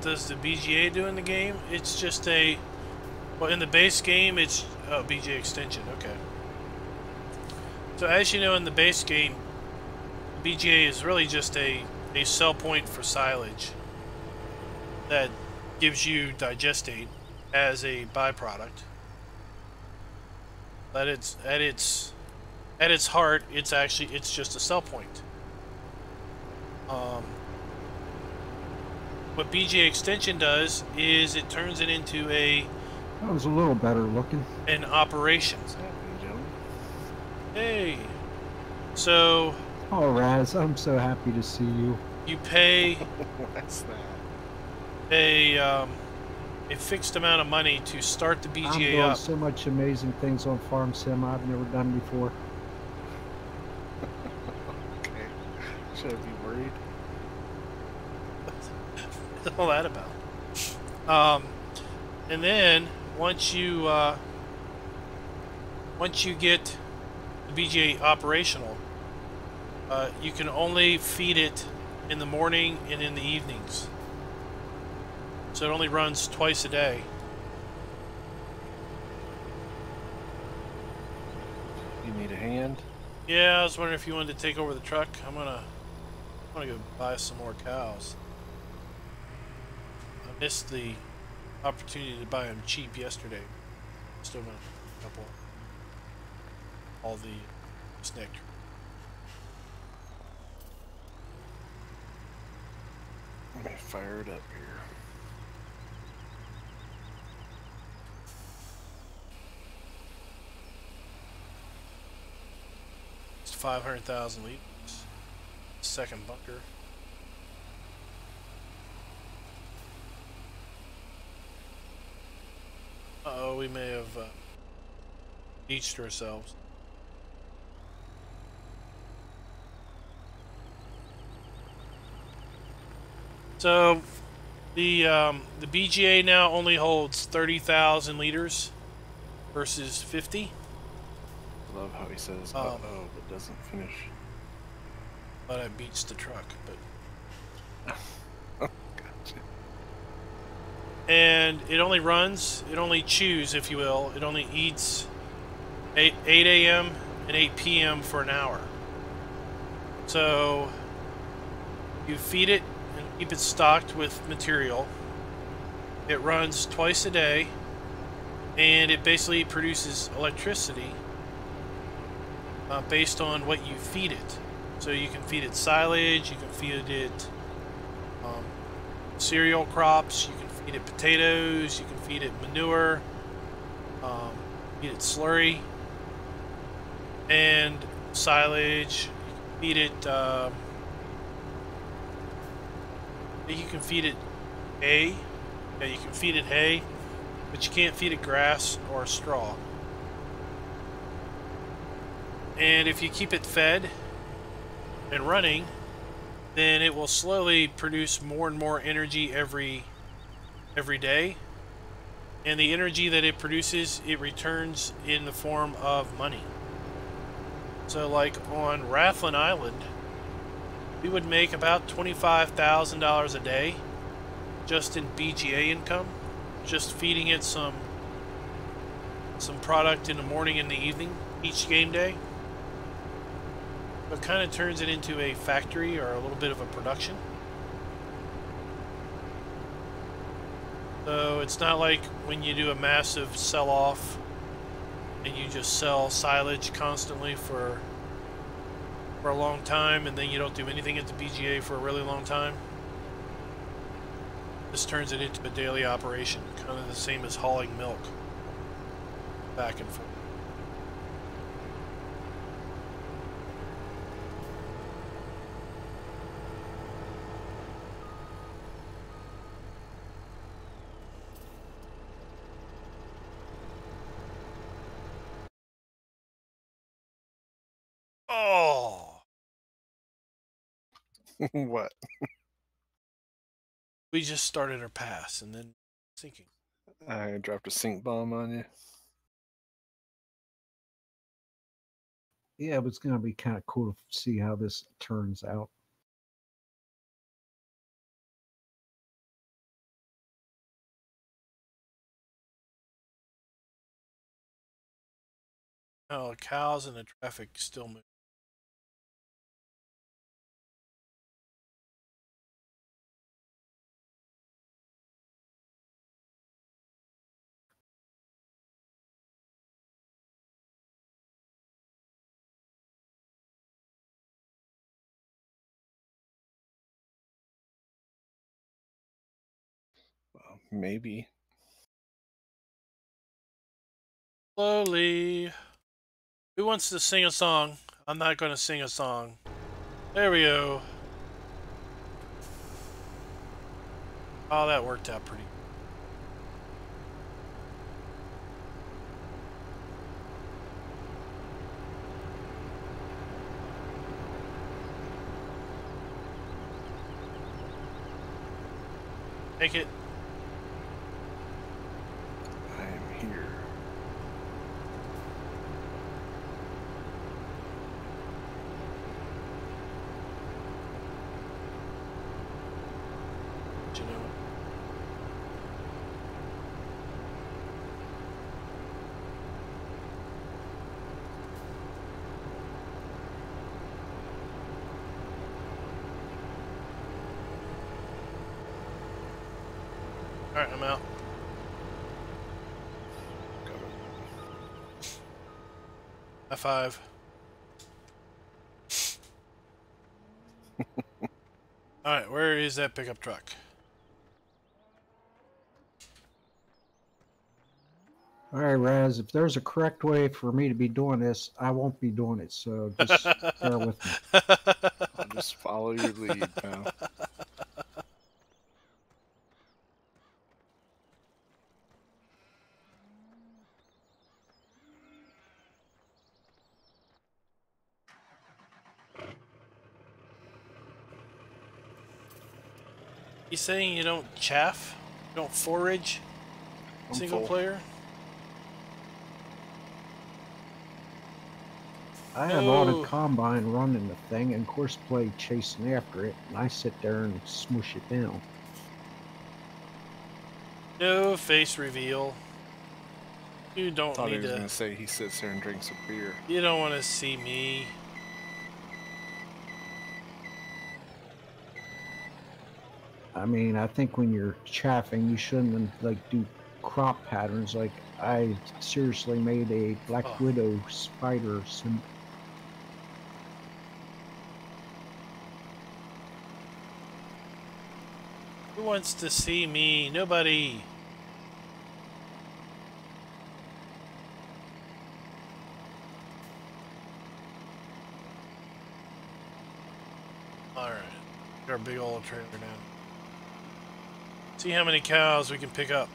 does the BGA do in the game? It's just a... Well, in the base game, it's... Oh, BGA extension. Okay. So as you know, in the base game, BGA is really just a sell point for silage that gives you digestate as a byproduct. At its heart, it's just a sell point. What BGA extension does is it turns it into That was a little better looking. an operation. Hey, so Oh, Raz, I'm so happy to see you. you pay What's that? a fixed amount of money to start the I'm BGA doing up. so much amazing things on Farm Sim I've never done before. Okay. Should I be worried? What's all that about? And then once you get the BGA operational, you can only feed it in the morning and in the evenings. So it only runs twice a day. You need a hand? Yeah, I was wondering if you wanted to take over the truck. I'm gonna go buy some more cows. I missed the opportunity to buy them cheap yesterday. Still gonna a couple. All the snack. Let me fire it up here. It's 500,000 liters. Second bunker. Uh-oh, we may have beached ourselves. So the BGA now only holds 30,000 liters versus 50. I love how he says, uh-oh, but doesn't finish. But I beached the truck, but Gotcha. and it only chews, if you will. It only eats 8 a.m. and 8 p.m. for an hour. So you feed it and keep it stocked with material. It runs twice a day, and it basically produces electricity based on what you feed it. So you can feed it silage, you can feed it cereal crops, you can feed it potatoes, you can feed it manure, feed it slurry, and silage. You can feed it hay. Yeah, you can feed it hay, but you can't feed it grass or straw. And if you keep it fed and running, then it will slowly produce more and more energy every day. And the energy that it produces, it returns in the form of money. So like on Rathlin Island, we would make about $25,000 a day just in BGA income, just feeding it some product in the morning and the evening each game day. It kind of turns it into a factory or a little bit of a production. So it's not like when you do a massive sell-off and you just sell silage constantly for a long time and then you don't do anything at the BGA for a really long time. This turns it into a daily operation, kind of the same as hauling milk back and forth. Oh, What? we just started our pass and then sinking. I dropped a sink bomb on you. Yeah, but it's going to be kind of cool to see how this turns out. Oh, cows and the traffic still move. Well, maybe. Slowly. Who wants to sing a song? I'm not going to sing a song. There we go. Oh, that worked out pretty. Take it. I am here. You know. All right, I'm out. High five. All right, where is that pickup truck? All right, Raz, if there's a correct way for me to be doing this, I won't be doing it, so just bear with me. I'll just follow your lead, pal. You saying you don't chaff? You don't forage? I'm Single full. player? I have auto combine running the thing and course play chasing after it, and I sit there and smush it down. No face reveal. You don't Thought he need was to. gonna say he sits there and drinks a beer. You don't want to see me. I mean, I think when you're chaffing, you shouldn't like do crop patterns. Like I seriously made a Black Widow spider symbol. Who wants to see me? Nobody. Alright. Got our big old trailer now. See how many cows we can pick up.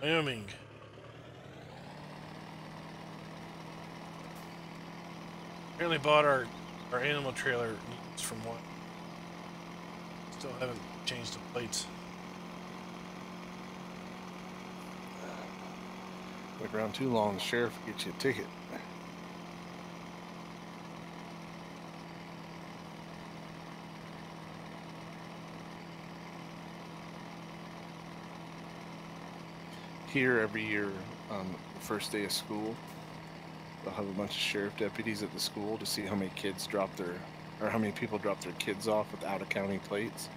Wyoming. Apparently bought our animal trailer needs from one. Still haven't changed the plates. Wait around too long, the sheriff will get you a ticket. Here every year on the first day of school, they'll have a bunch of sheriff deputies at the school to see how many kids drop their, or how many people drop their kids off with out-of-county plates.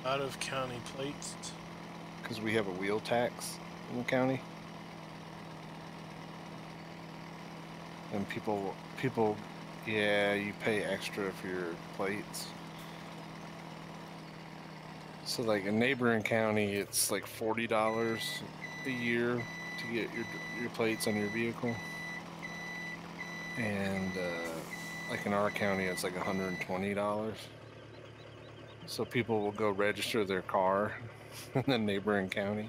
Out of county plates. Because we have a wheel tax in the county. And people, yeah, you pay extra for your plates. So like a neighboring county, it's like $40 a year to get your plates on your vehicle. And like in our county, it's like $120. So people will go register their car in the neighboring county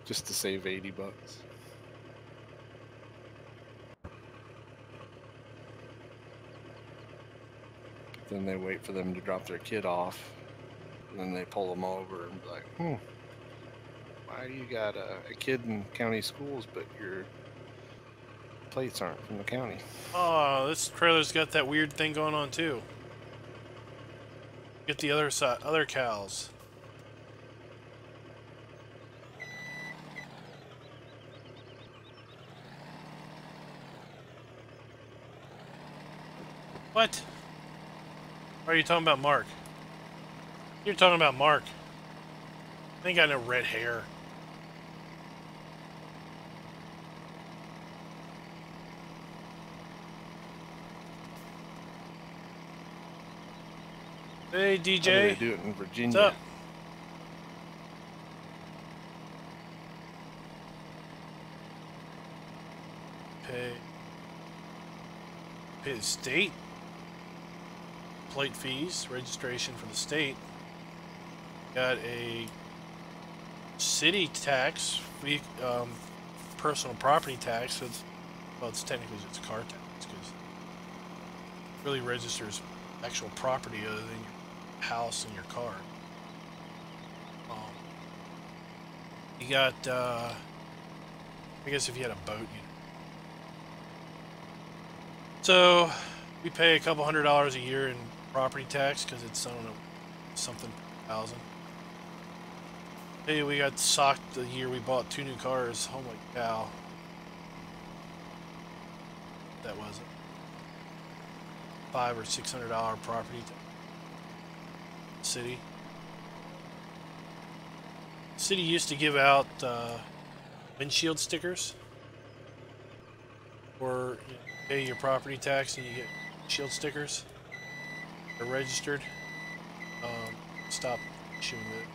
just to save $80. Then they wait for them to drop their kid off, and then they pull them over and be like, why Why you got a kid in county schools, but your plates aren't from the county? Oh, this trailer's got that weird thing going on too. Get the other side, other cows. What? Or are you talking about Mark? You're talking about Mark. I ain't got no red hair. Hey, How do they DJ. do it in Virginia? What's up? Pay the state plate fees, registration for the state. Got a city tax, personal property tax. So it's technically just a car tax because it really registers actual property other than your house and your car. You got, I guess if you had a boat, so we pay a couple $100 a year in property tax because it's, I don't know, something per thousand. Hey, we got socked the year we bought 2 new cars. Oh my cow. That was it. $500 or $600 property tax. City. City used to give out windshield stickers, or you know, pay your property tax and you get shield stickers. They're registered. Stop issuing it.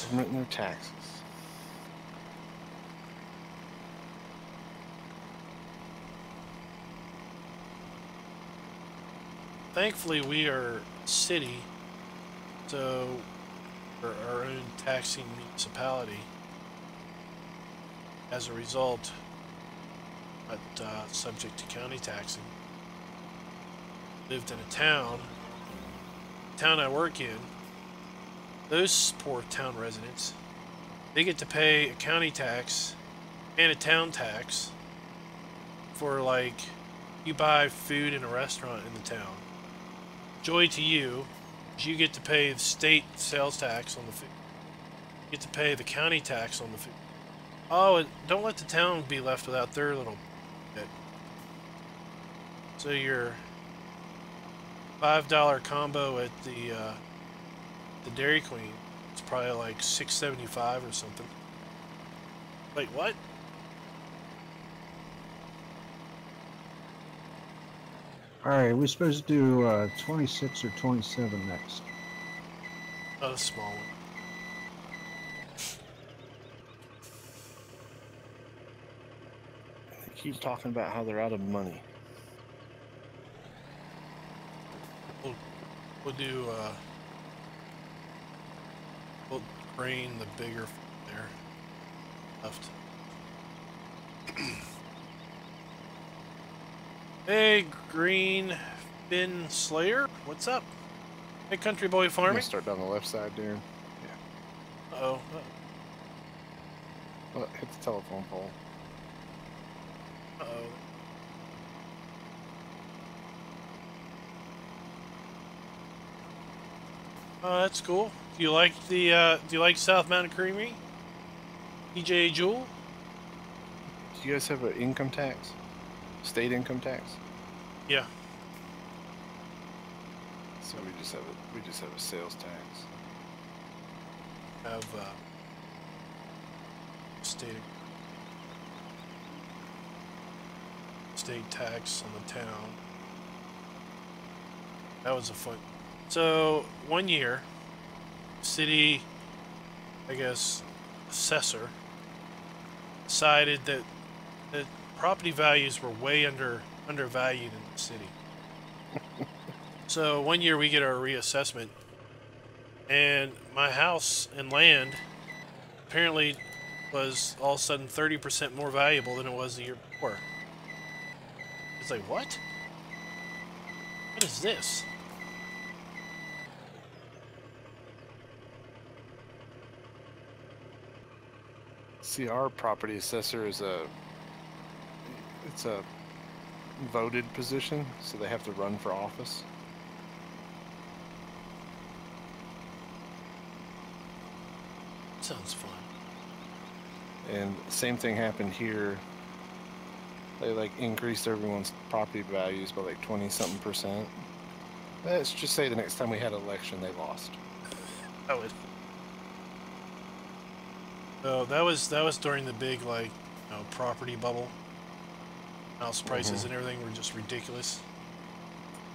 Government and their taxes. Thankfully, we are a city, so we're our own taxing municipality. As a result, not subject to county taxing. Lived in a town I work in. Those poor town residents, they get to pay a county tax and a town tax for, like, you buy food in a restaurant in the town. Joy to you, you get to pay the state sales tax on the food. You get to pay the county tax on the food. Oh, and don't let the town be left without their little bit. So your $5 combo at the Dairy Queen, it's probably like $6.75 or something. Wait, what? All right, we're supposed to do 26 or 27 next. Oh, the small one. They keep talking about how they're out of money. We'll do we'll grain the bigger there left. Hey, Green Fin Slayer, what's up? Hey, Country Boy I'm Farming. gonna start down the left side, Darren. Yeah. Uh-oh. Well, hit the telephone pole. Uh-oh. Oh, that's cool. Do you like the do you like South Mountain Creamery? DJ Jewel? Do you guys have an income tax? State income tax? Yeah. So we just have a sales tax. Have state tax on the town. That was a fun. So one year, city, I guess, assessor decided that property values were way undervalued in the city. So one year we get our reassessment, and my house and land apparently was all of a sudden 30% more valuable than it was the year before. was like, what? What is this? See, our property assessor is it's a voted position, so they have to run for office. Sounds fun. And same thing happened here. They like increased everyone's property values by like 20-something%. Let's just say the next time we had an election, they lost. I would. So that was during the big, like, you know, property bubble. House prices and everything were just ridiculous.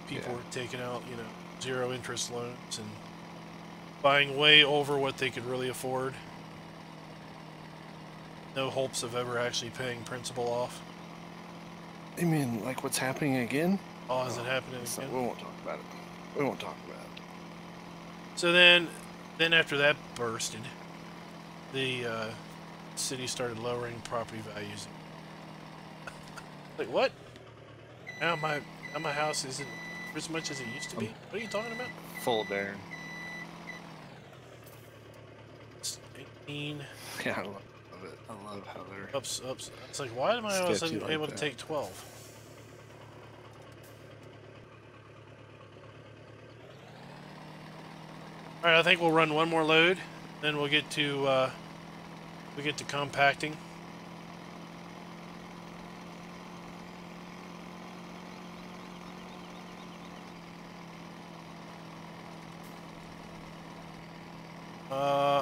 People were taking out, you know, 0 interest loans and buying way over what they could really afford. No hopes of ever actually paying principal off. You mean like what's happening again? Oh, is it happening again? We won't talk about it. We won't talk about it. So then after that bursted, the city started lowering property values. Like, what? Now my house isn't as much as it used to be? What are you talking about? Full of Darren. It's 18. Yeah, I love it. I love how they're Ups. It's like, why am I all of a sudden like able that. to take 12? Alright, I think we'll run one more load, then we'll get to compacting.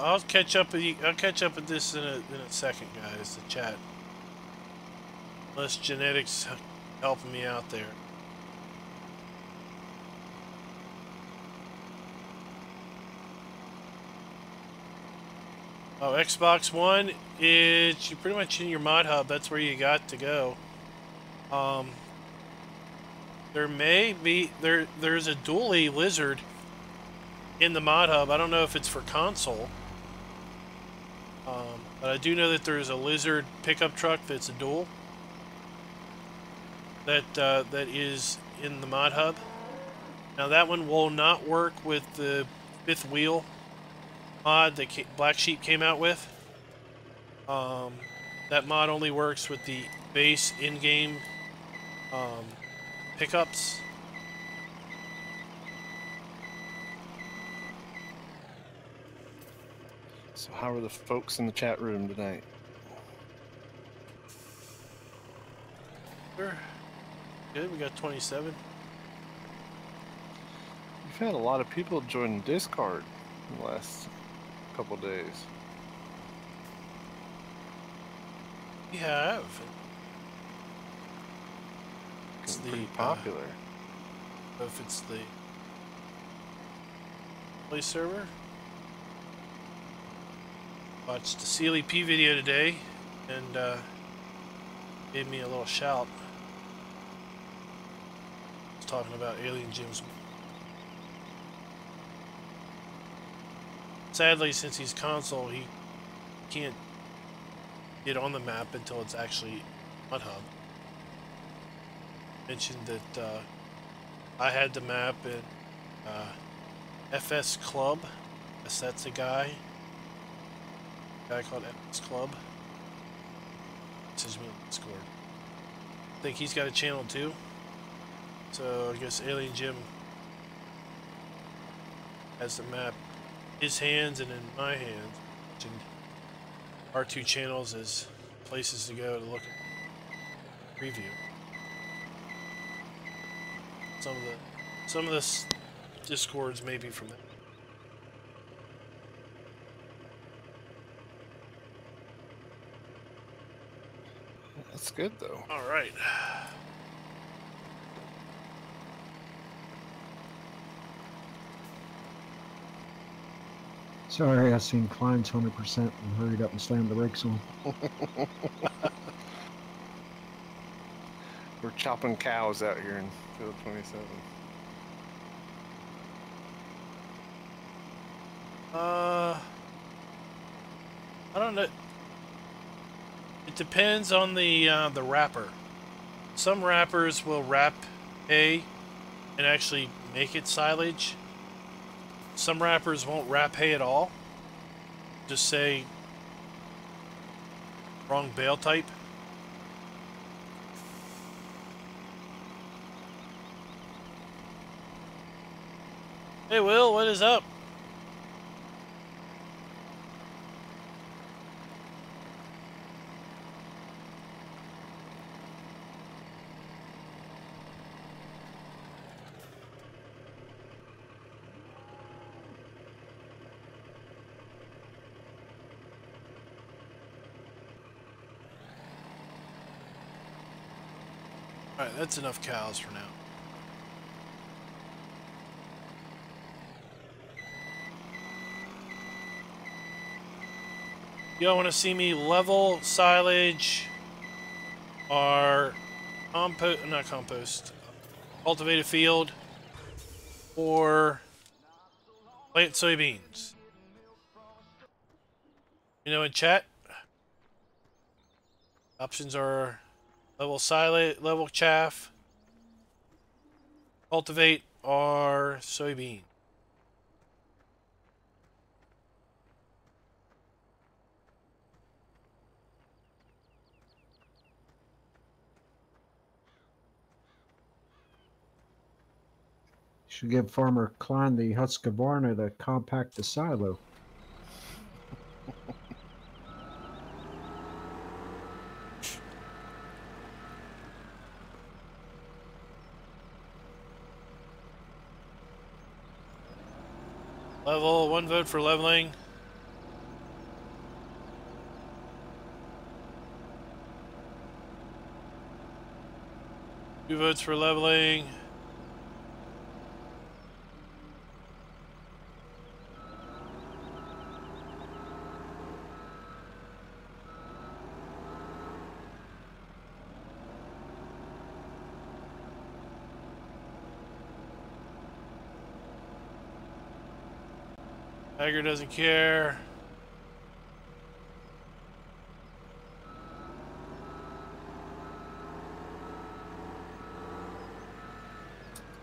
I'll catch up with this in a second, guys. The chat. Unless genetics helping me out there. Oh, Xbox One, you're pretty much in your mod hub. That's where you got to go. There may be there's a dually lizard in the mod hub. I don't know if it's for console. But I do know that there's a lizard pickup truck that's a dual. That is in the mod hub. Now that one will not work with the 5th wheel mod that Black Sheep came out with. That mod only works with the base in-game pickups. So how are the folks in the chat room tonight? Sure. Good, we got 27. You've had a lot of people join Discord in the last couple days. We have. It's Getting pretty popular. If it's the play server. Watched the CLEP video today and gave me a little shout. Was talking about Alien Jim's. Sadly, since he's console, he can't get on the map until it's actually on hub. Mentioned that I had the map in FS Club. Yes, that's a guy called FS Club. Messaged me on Discord. I think he's got a channel too. So I guess Alien Jim has the map in his hands and in my hands. And our 2 channels as places to go to look at preview. Some of the discords may be from that. That's good though. All right. Sorry, I seen Klein's 100% and hurried up and slammed the brakes on. We're chopping cows out here in field 27. I don't know. It depends on the wrapper. some wrappers will wrap hay and actually make it silage. Some wrappers won't wrap hay at all. Just say wrong bale type. Hey Will, what is up? Alright, that's enough cows for now. Y'all want to see me level silage or cultivated field or plant soybeans? You know, in chat, options are level silage, level chaff, cultivate, or soybean. Should give Farmer Klein the Husqvarna to compact the silo. Level, 1 vote for leveling. Two votes for leveling. Tiger doesn't care.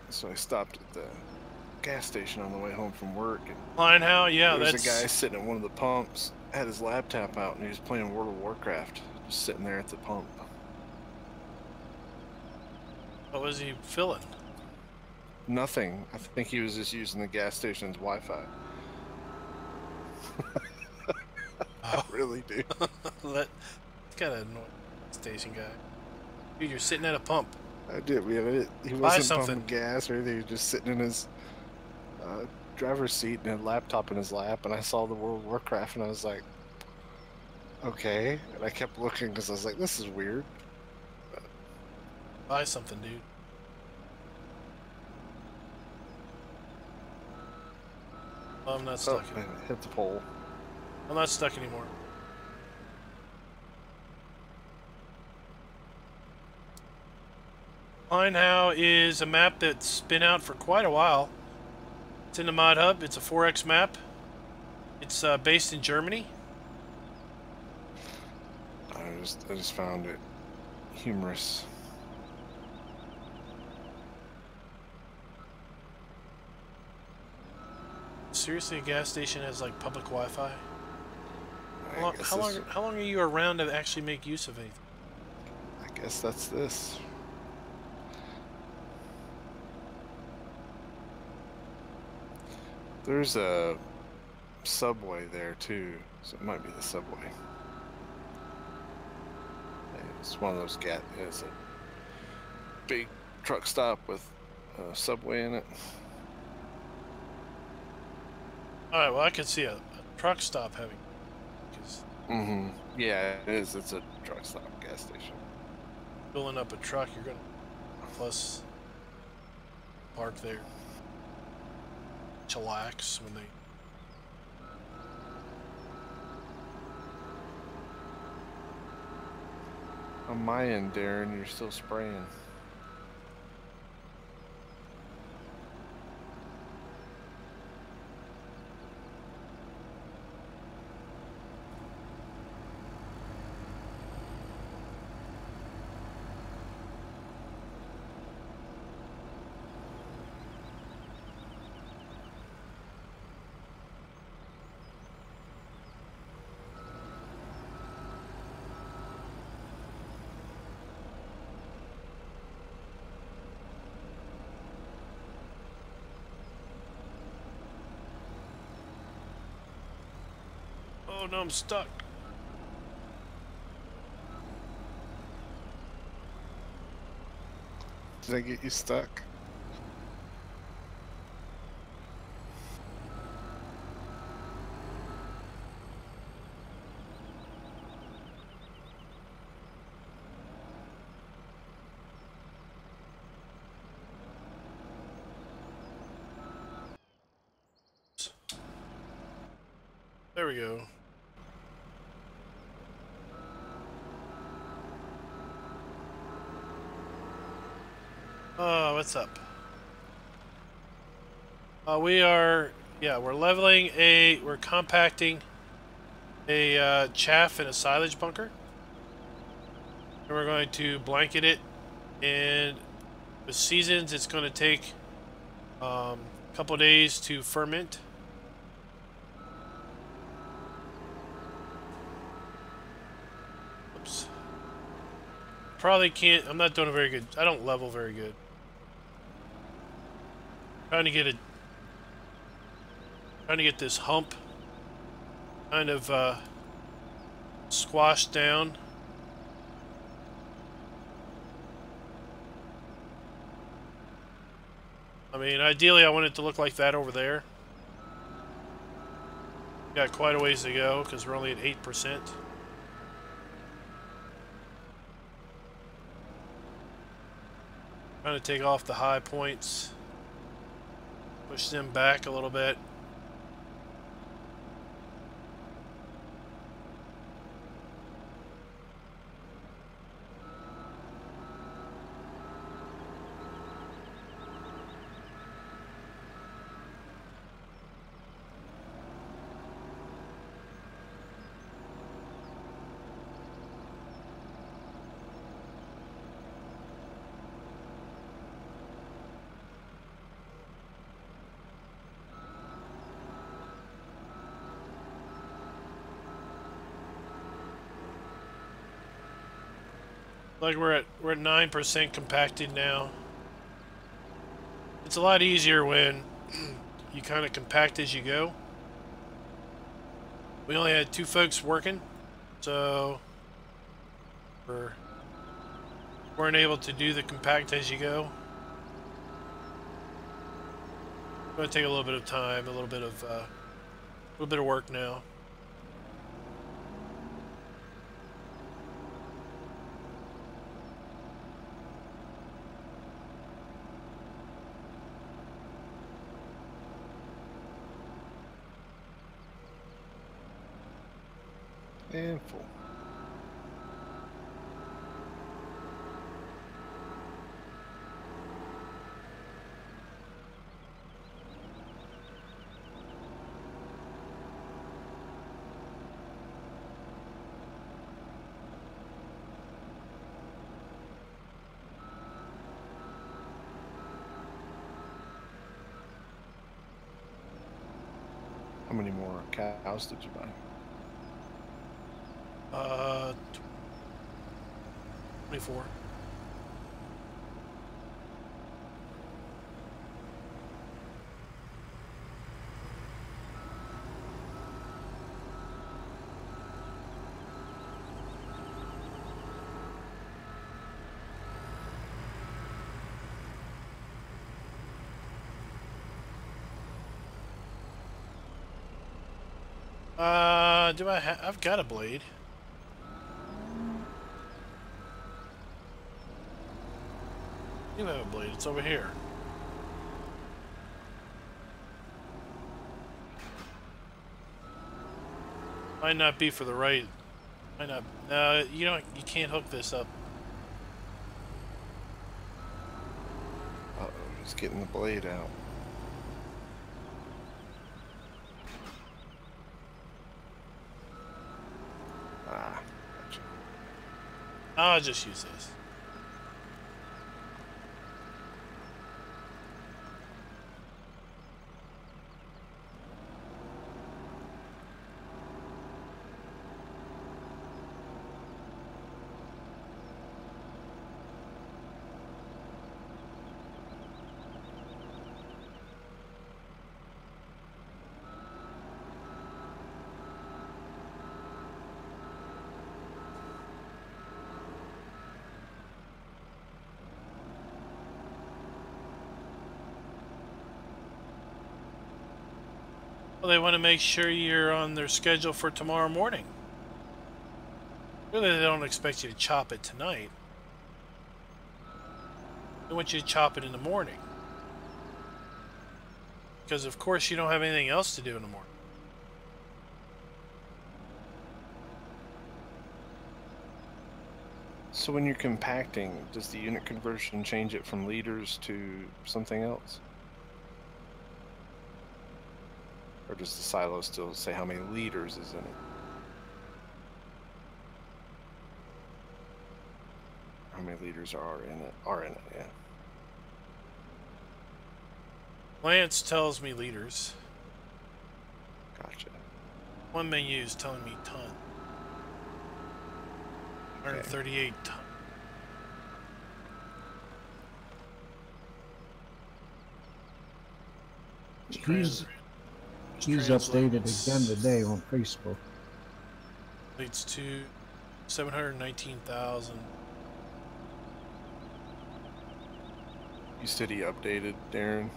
So I stopped at the gas station on the way home from work, and Line how? Yeah, there's that's a guy sitting at one of the pumps, had his laptop out, and he was playing World of Warcraft, just sitting there at the pump. What was he filling? Nothing. I think he was just using the gas station's Wi-Fi. I really do. That's kind of annoying. Station guy. Dude, you're sitting at a pump. I did. He wasn't pumping gas or anything. He was just sitting in his driver's seat and a laptop in his lap, and I saw the World of Warcraft, and I was like, okay. And I kept looking because I was like, this is weird. Buy something, dude. I'm not stuck. Oh, hit the pole. I'm not stuck anymore. Linehow is a map that's been out for quite a while. It's in the Mod Hub. It's a 4X map. It's based in Germany. I just found it humorous. Seriously, a gas station has like public Wi-Fi? How long are you around to actually make use of anything? I guess that's this. There's a subway there too, so it might be the subway. It's one of those it's a big truck stop with a subway in it. Alright, well I could see a truck stop having... Mm-hmm. Yeah, it is. It's a truck stop gas station. Filling up a truck, you're gonna... Plus... park there. Chillax when they... On my end, Darren, you're still spraying. Oh no, I'm stuck. Did I get you stuck? There we go. What's up? We're leveling we're compacting a chaff and a silage bunker. And we're going to blanket it, and with seasons it's going to take a couple days to ferment. Oops. Probably can't, I'm not doing a very good, I don't level very good. Trying to get this hump kind of squashed down. I mean, ideally I want it to look like that over there. Got quite a ways to go because we're only at 8%. Trying to take off the high points. Push them back a little bit. Like we're at 9% compacted now. It's a lot easier when you kind of compact as you go. We only had 2 folks working, so we weren't able to do the compact as you go. It's going to take a little bit of time, a little bit of work now. And full. How many more cows did you buy? 24. Do I have? I've got a blade. You have a blade. It's over here. Might not be for the right. Might not. No, you don't. You can't hook this up. Uh-oh, he's getting the blade out. Ah, gotcha. I'll just use this. Well, they want to make sure you're on their schedule for tomorrow morning. Really, they don't expect you to chop it tonight. They want you to chop it in the morning. Because, of course, you don't have anything else to do in the morning. So when you're compacting, does the unit conversion change it from liters to something else? Or does the silo still say how many liters is in it? How many liters are in it? Yeah. Lance tells me liters. Gotcha. One menu is telling me ton. 138 ton. He's updated again today on Facebook. Leads to 719,000. You said he updated, Darren?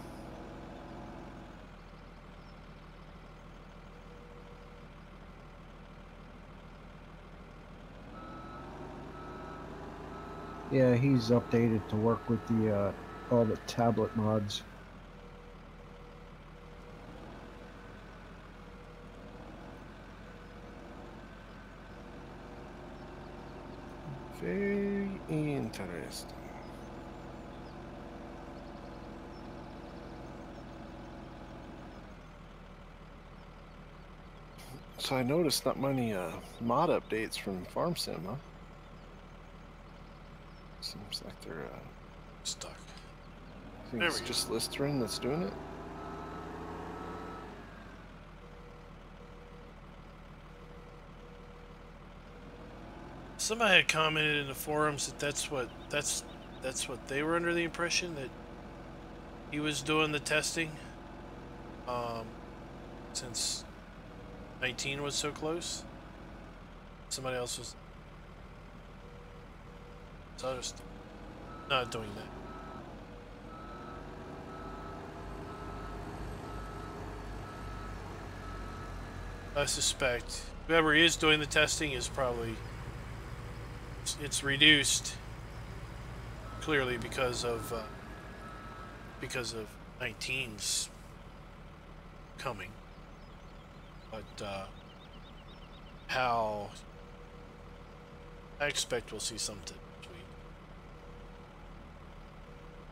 Yeah, he's updated to work with the all the tablet mods. Very interesting. So I noticed not many mod updates from Farm Sim, huh? Seems like they're Stuck. I think it's just Listerin that's doing it. Somebody had commented in the forums that that's what they were under the impression, that he was doing the testing. Since 19 was so close. Somebody else was. So I was not doing that. I suspect whoever is doing the testing is probably, it's reduced clearly because of 19's coming. But how I expect we'll see something this week.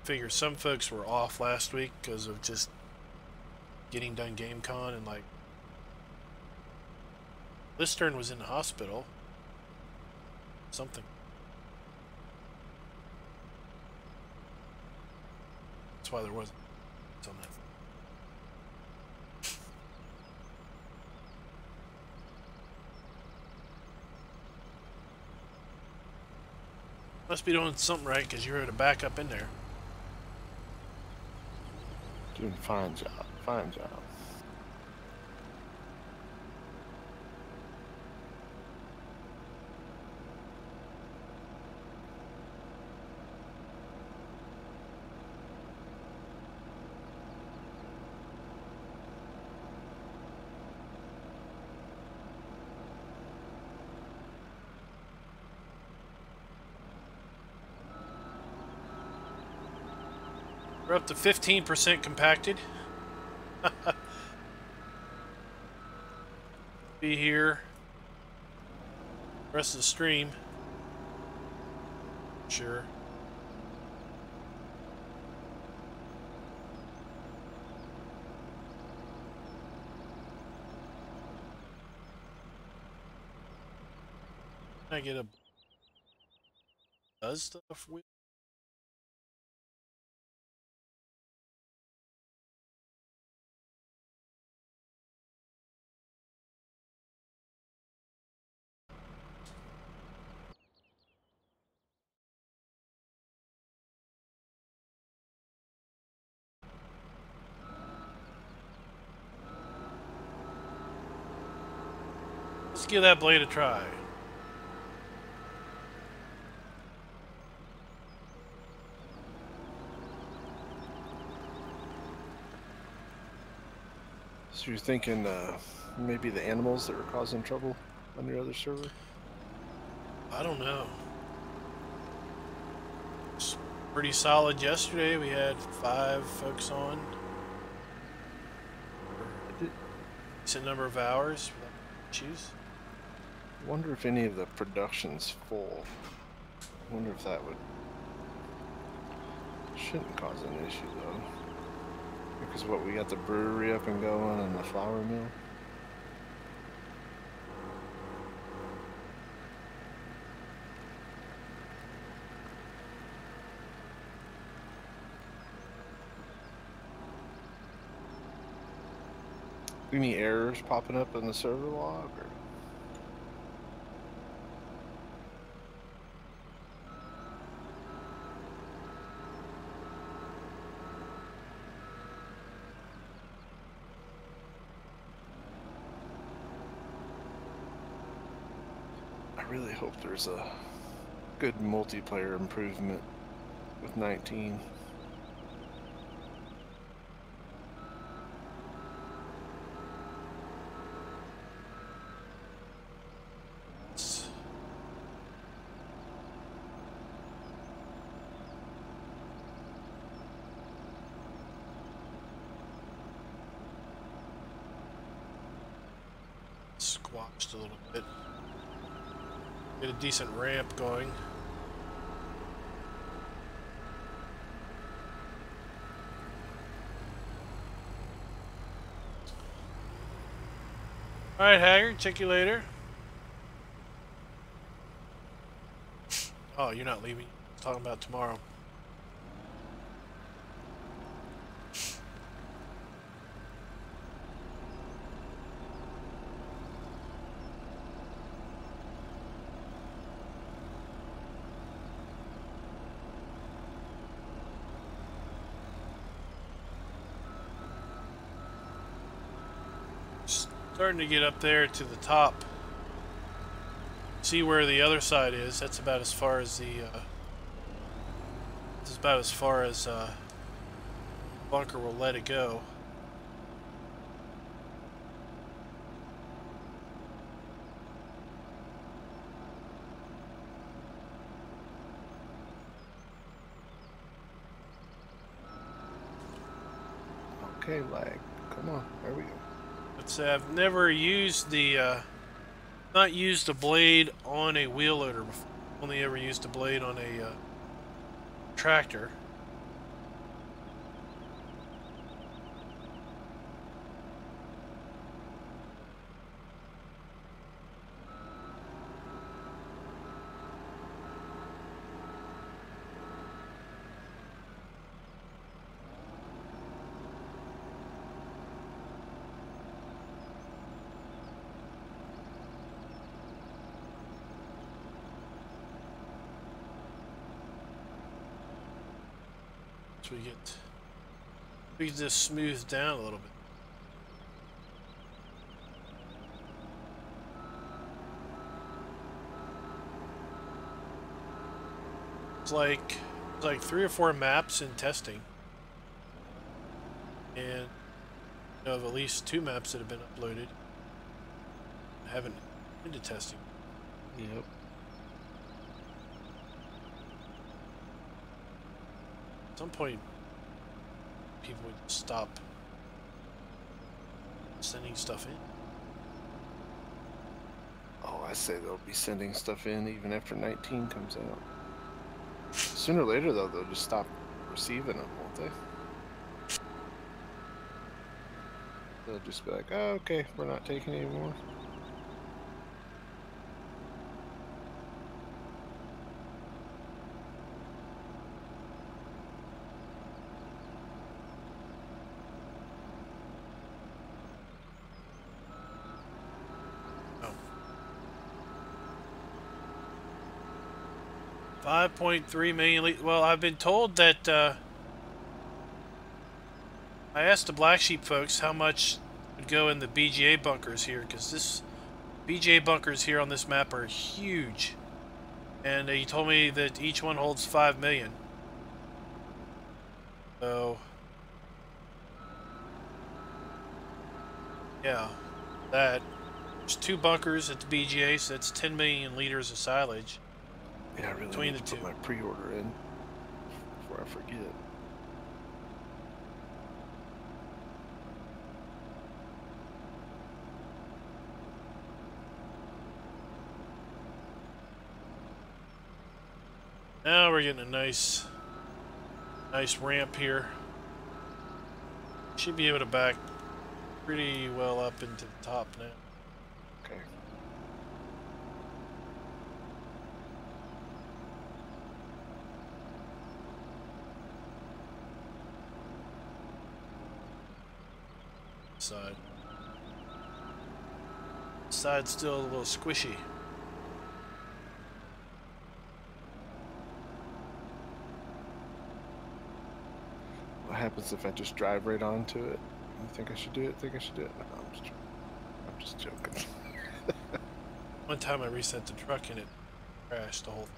Figure some folks were off last week because of just getting done GameCon, and like Listern was in the hospital. Something. That's why there wasn't on that. Must be doing something right because you're at a backup in there. Doing fine job. Fine job. We're up to 15% compacted. Be here. Rest of the stream. Sure. Can I get a does stuff with? Let's give that blade a try. Is So you're thinking maybe the animals that were causing trouble on your other server? I don't know. It's pretty solid yesterday. We had 5 folks on. Decent number of hours without issues. I wonder if any of the production's full. I wonder if that would... Shouldn't cause an issue though. Because what, we got the brewery up and going and the flour mill? Any errors popping up in the server log? Or? I really hope there's a good multiplayer improvement with 19. Squashed a little bit. Get a decent ramp going. Alright, Haggard, check you later. Oh, you're not leaving. Talking about tomorrow. Starting to get up there to the top. See where the other side is. That's about as far as the bunker will let it go. Okay, lag. Come on, there we go. I've never used the, not used a blade on a wheel loader before. Only ever used a blade on a tractor. We get this smoothed down a little bit. It's like 3 or 4 maps in testing, and I know of at least 2 maps that have been uploaded. I haven't been into testing. Yep. At some point, people would stop sending stuff in. Oh, I say they'll be sending stuff in even after 19 comes out. Sooner or later, though, they'll just stop receiving them, won't they? They'll just be like, oh, okay, we're not taking any more. Oh. 5.3 million. Well, I've been told that. I asked the Black Sheep folks how much would go in the BGA bunkers here, because this BGA bunkers here on this map are huge, and he told me that each one holds 5 million. So Yeah, that. There's 2 bunkers at the BGA, so that's 10 million liters of silage. Yeah, I really Between need the to put two. my pre-order in before I forget. Now we're getting a nice ramp here. Should be able to back pretty well up into the top now. Okay. Side's still a little squishy. What happens if I just drive right onto it? You think I should do it? Think I should do it? No, I'm just joking. One time I reset the truck and it crashed the whole thing.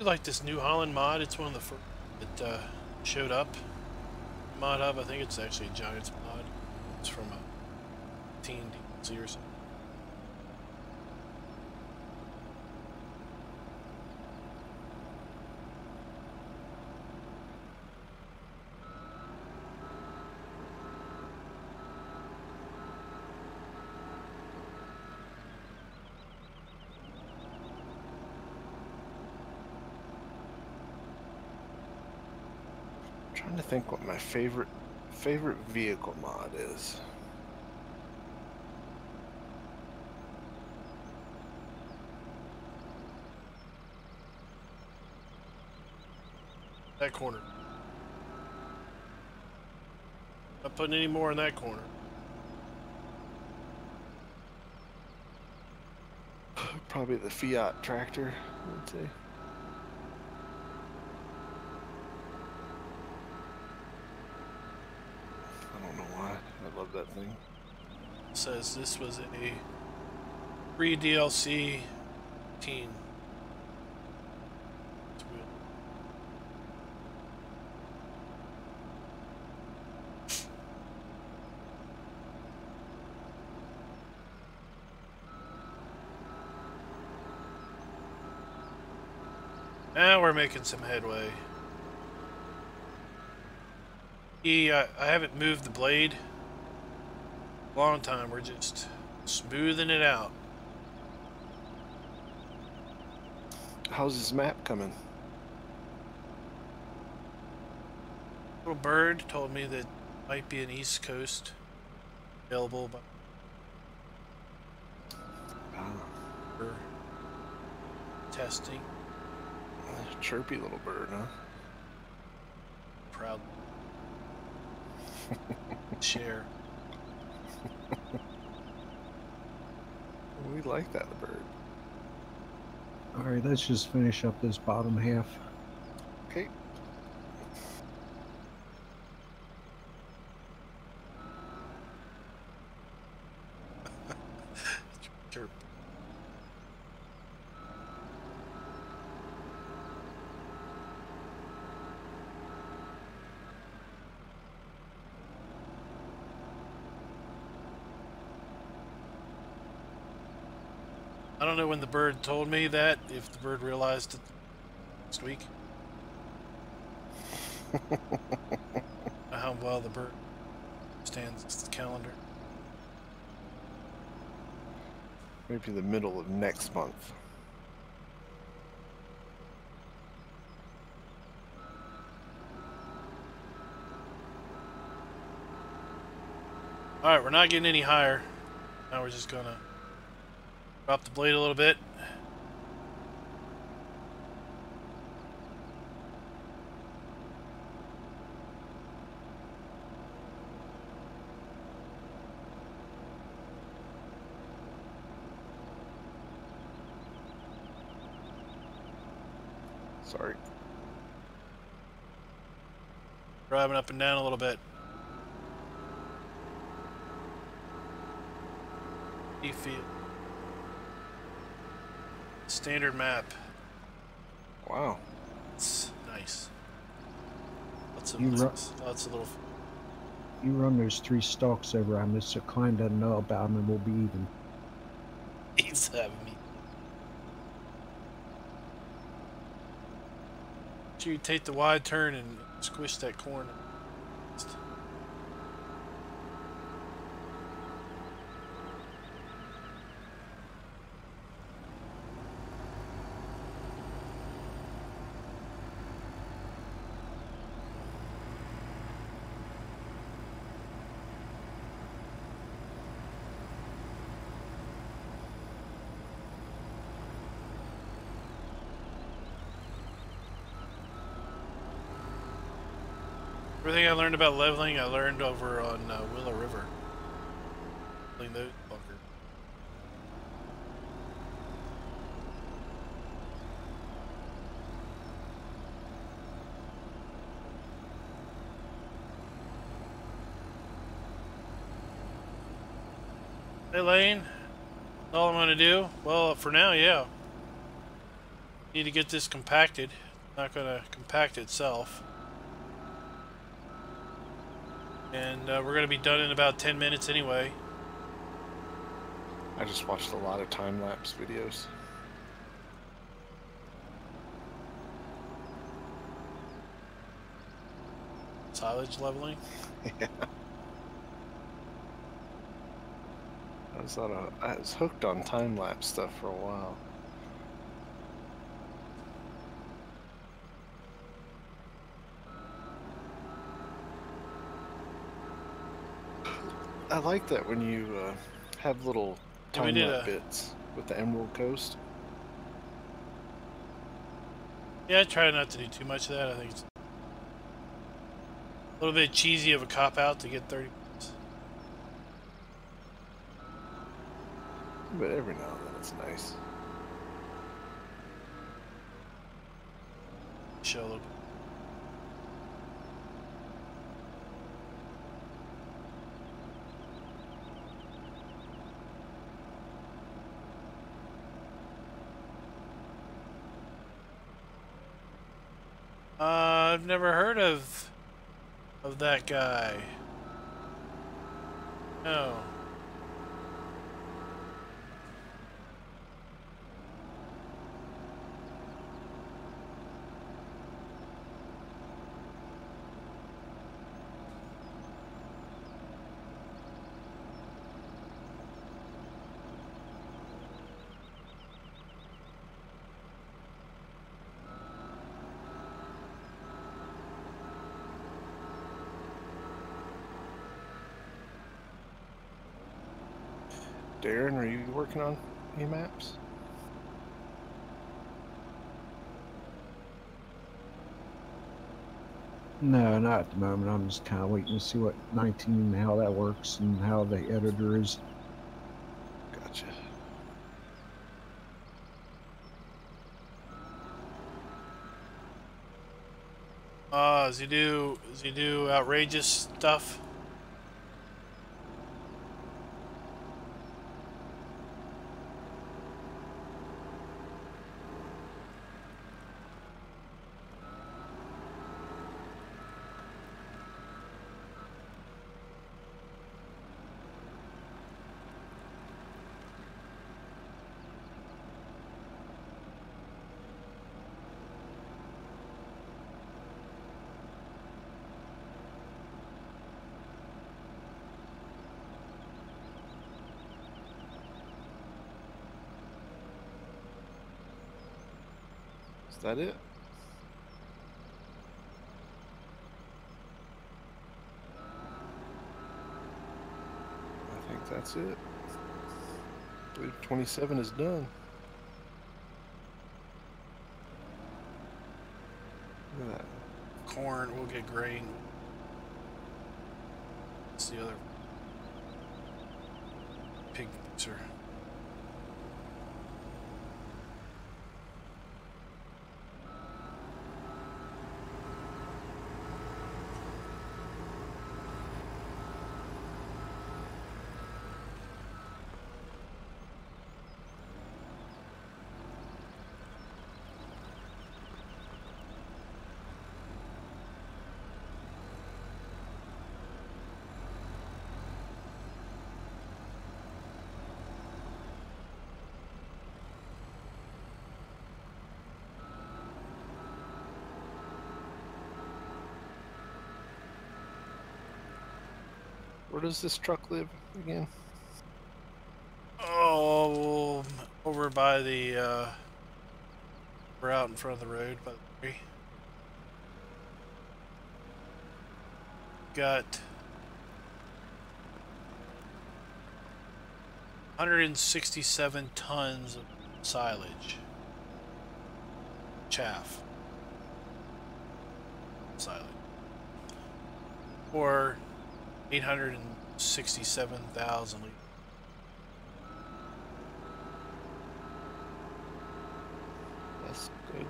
I like this New Holland mod. It's one of the first that showed up. Mod Hub, I think it's actually a Giants mod. It's from a Teen DLC or something. Trying to think what my favorite vehicle mod is. That corner. Not putting any more in that corner. Probably the Fiat tractor, I would say. I don't know why. I love that thing. It says this was a free DLC teen. It's weird. Now we're making some headway. I haven't moved the blade a long time. We're just smoothing it out. How's his map coming? Little bird told me that might be an East Coast available for testing. Chirpy little bird, huh? Proud share. We like that bird. All right, let's just finish up this bottom half. Okay. Chirp. I don't know when the bird told me that, if the bird realized it next week. How well the bird understands the calendar. Maybe the middle of next month. Alright, we're not getting any higher. Now we're just gonna drop the blade a little bit. Sorry. Driving up and down a little bit. Field. Standard map. Wow. It's nice. Lots You of little. You run those 3 stalks over. Mr. Klein doesn't know about them, and we'll be even. He's having me. Sure you take the wide turn and squish that corn. Everything I learned about leveling, I learned over on Willow River. Leveling the bunker. Hey Lane, that's all I'm gonna do. Well, for now, yeah. Need to get this compacted. Not gonna compact itself. And we're going to be done in about 10 minutes anyway. I just watched a lot of time-lapse videos. Silage leveling? Yeah. I was hooked on time-lapse stuff for a while. I like that when you have little time-lapse bits with the Emerald Coast. Yeah, I try not to do too much of that. I think it's a little bit cheesy of a cop-out to get 30 minutes. But every now and then it's nice. Show a little bit. I've never heard of that guy. No. Darren, are you working on any maps? No, not at the moment. I'm just kind of waiting to see what 19 and how that works and how the editor is. Gotcha. Does he do outrageous stuff? Is that it? I think that's it. I believe 27 is done. Look at that. Corn, we'll get grain. What's the other pig mixer? Where does this truck live again? Oh, over by the, we're out in front of the road by the tree. Got 167 tons of silage. Chaff. Silage. Or 867,000 liters. That's good.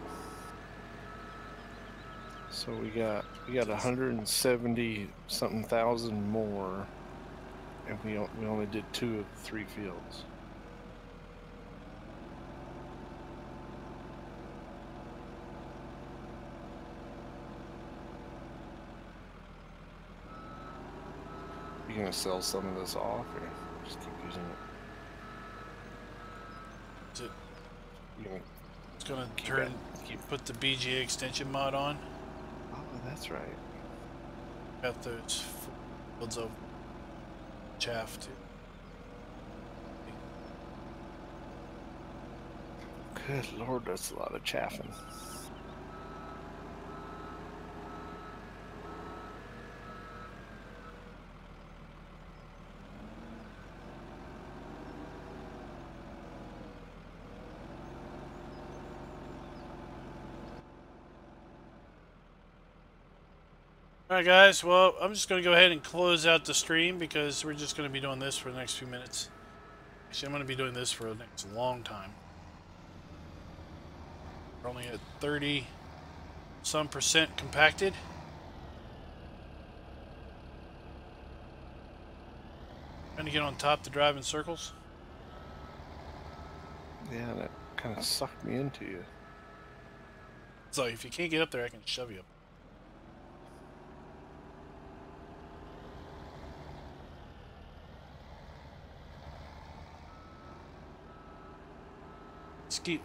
So we got 170 something thousand more, and we only did 2 of the 3 fields. You gonna sell some of this off, or just keep using it? Is it? You gonna It's gonna put the BGA extension mod on. Oh, that's right. Got those fields of chaff too. Good Lord, that's a lot of chaffing. Alright guys, well, I'm just going to go ahead and close out the stream because we're just going to be doing this for the next few minutes. Actually, I'm going to be doing this for the next long time. We're only at 30 some percent compacted. Trying to get on top to drive in circles. Yeah, that kind of sucked me into you. So if you can't get up there, I can shove you up.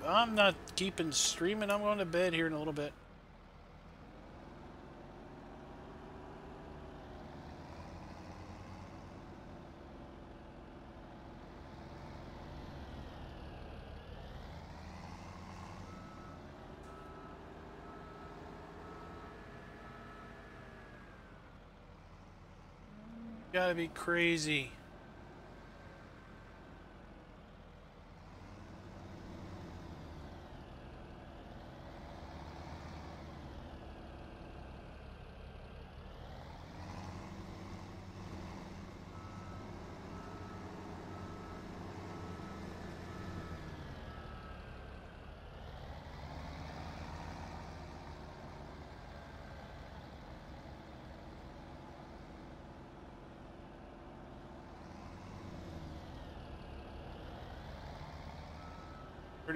I'm not keeping streaming. I'm going to bed here in a little bit. Gotta be crazy.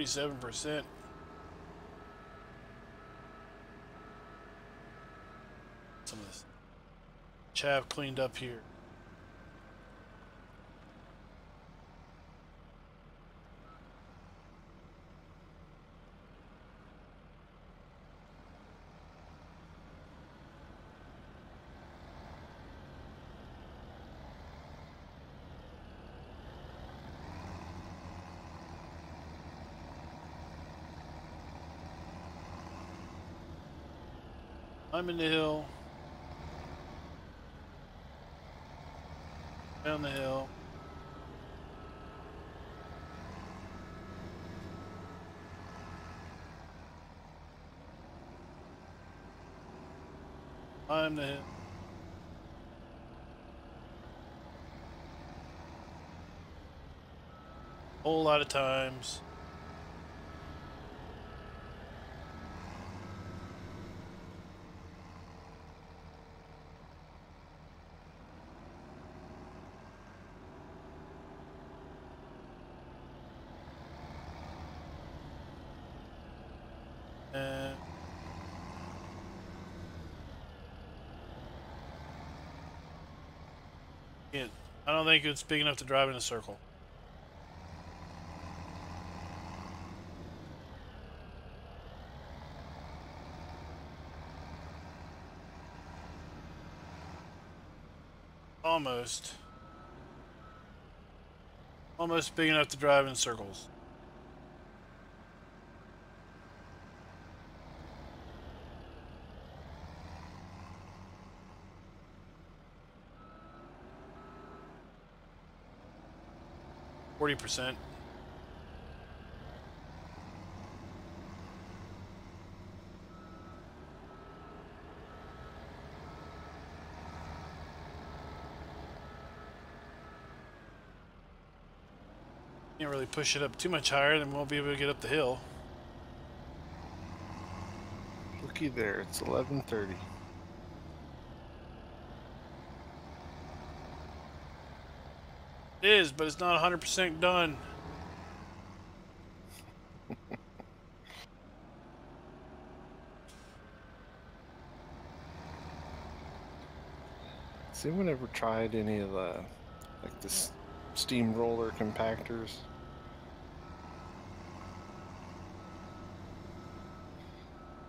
%. Some of this chaff cleaned up here. I'm in the hill. Down the hill. I'm the hill. Whole lot of times. I don't think it's big enough to drive in a circle. almost. Almost big enough to drive in circles. %. Can't really push it up too much higher, then we won't be able to get up the hill. Looky there, it's 11:30. It is, but it's not 100% done. Has anyone ever tried any of the, like this steamroller compactors?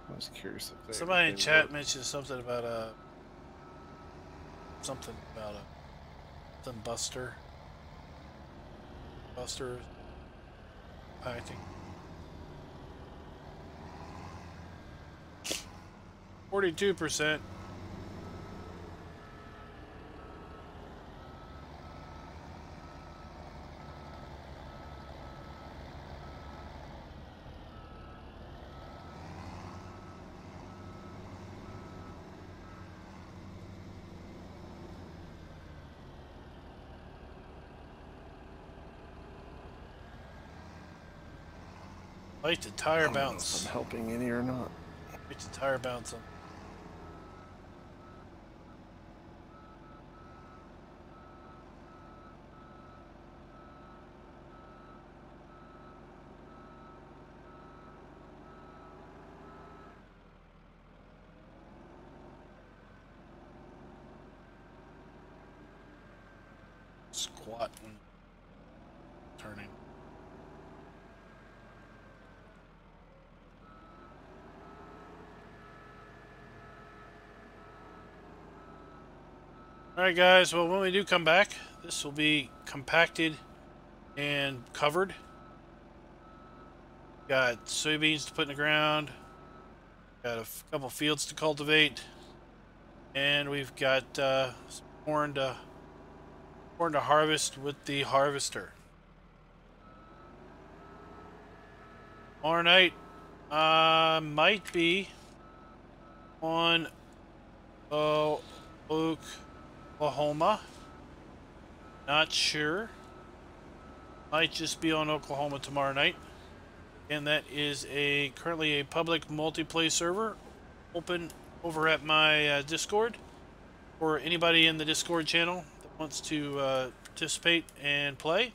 I was curious if they Somebody in chat work. mentioned something about a some Buster packing. 42%. Like the tire I don't know bounce. if I'm helping any or not. Like the tire bounce. Squat when turning. Alright guys, well when we do come back, this will be compacted and covered. Got soybeans to put in the ground, got a couple fields to cultivate, and we've got some corn to harvest with the harvester. Tomorrow night might be on Oklahoma. Not sure. Might just be on Oklahoma tomorrow night. And that is currently a public multiplayer server open over at my Discord for anybody in the Discord channel that wants to participate and play.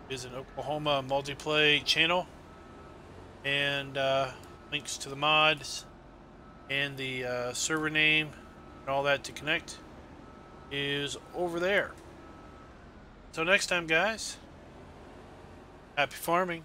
It is an Oklahoma multiplayer channel, and links to the mods and the server name and all that to connect is over there. So next time guys, happy farming.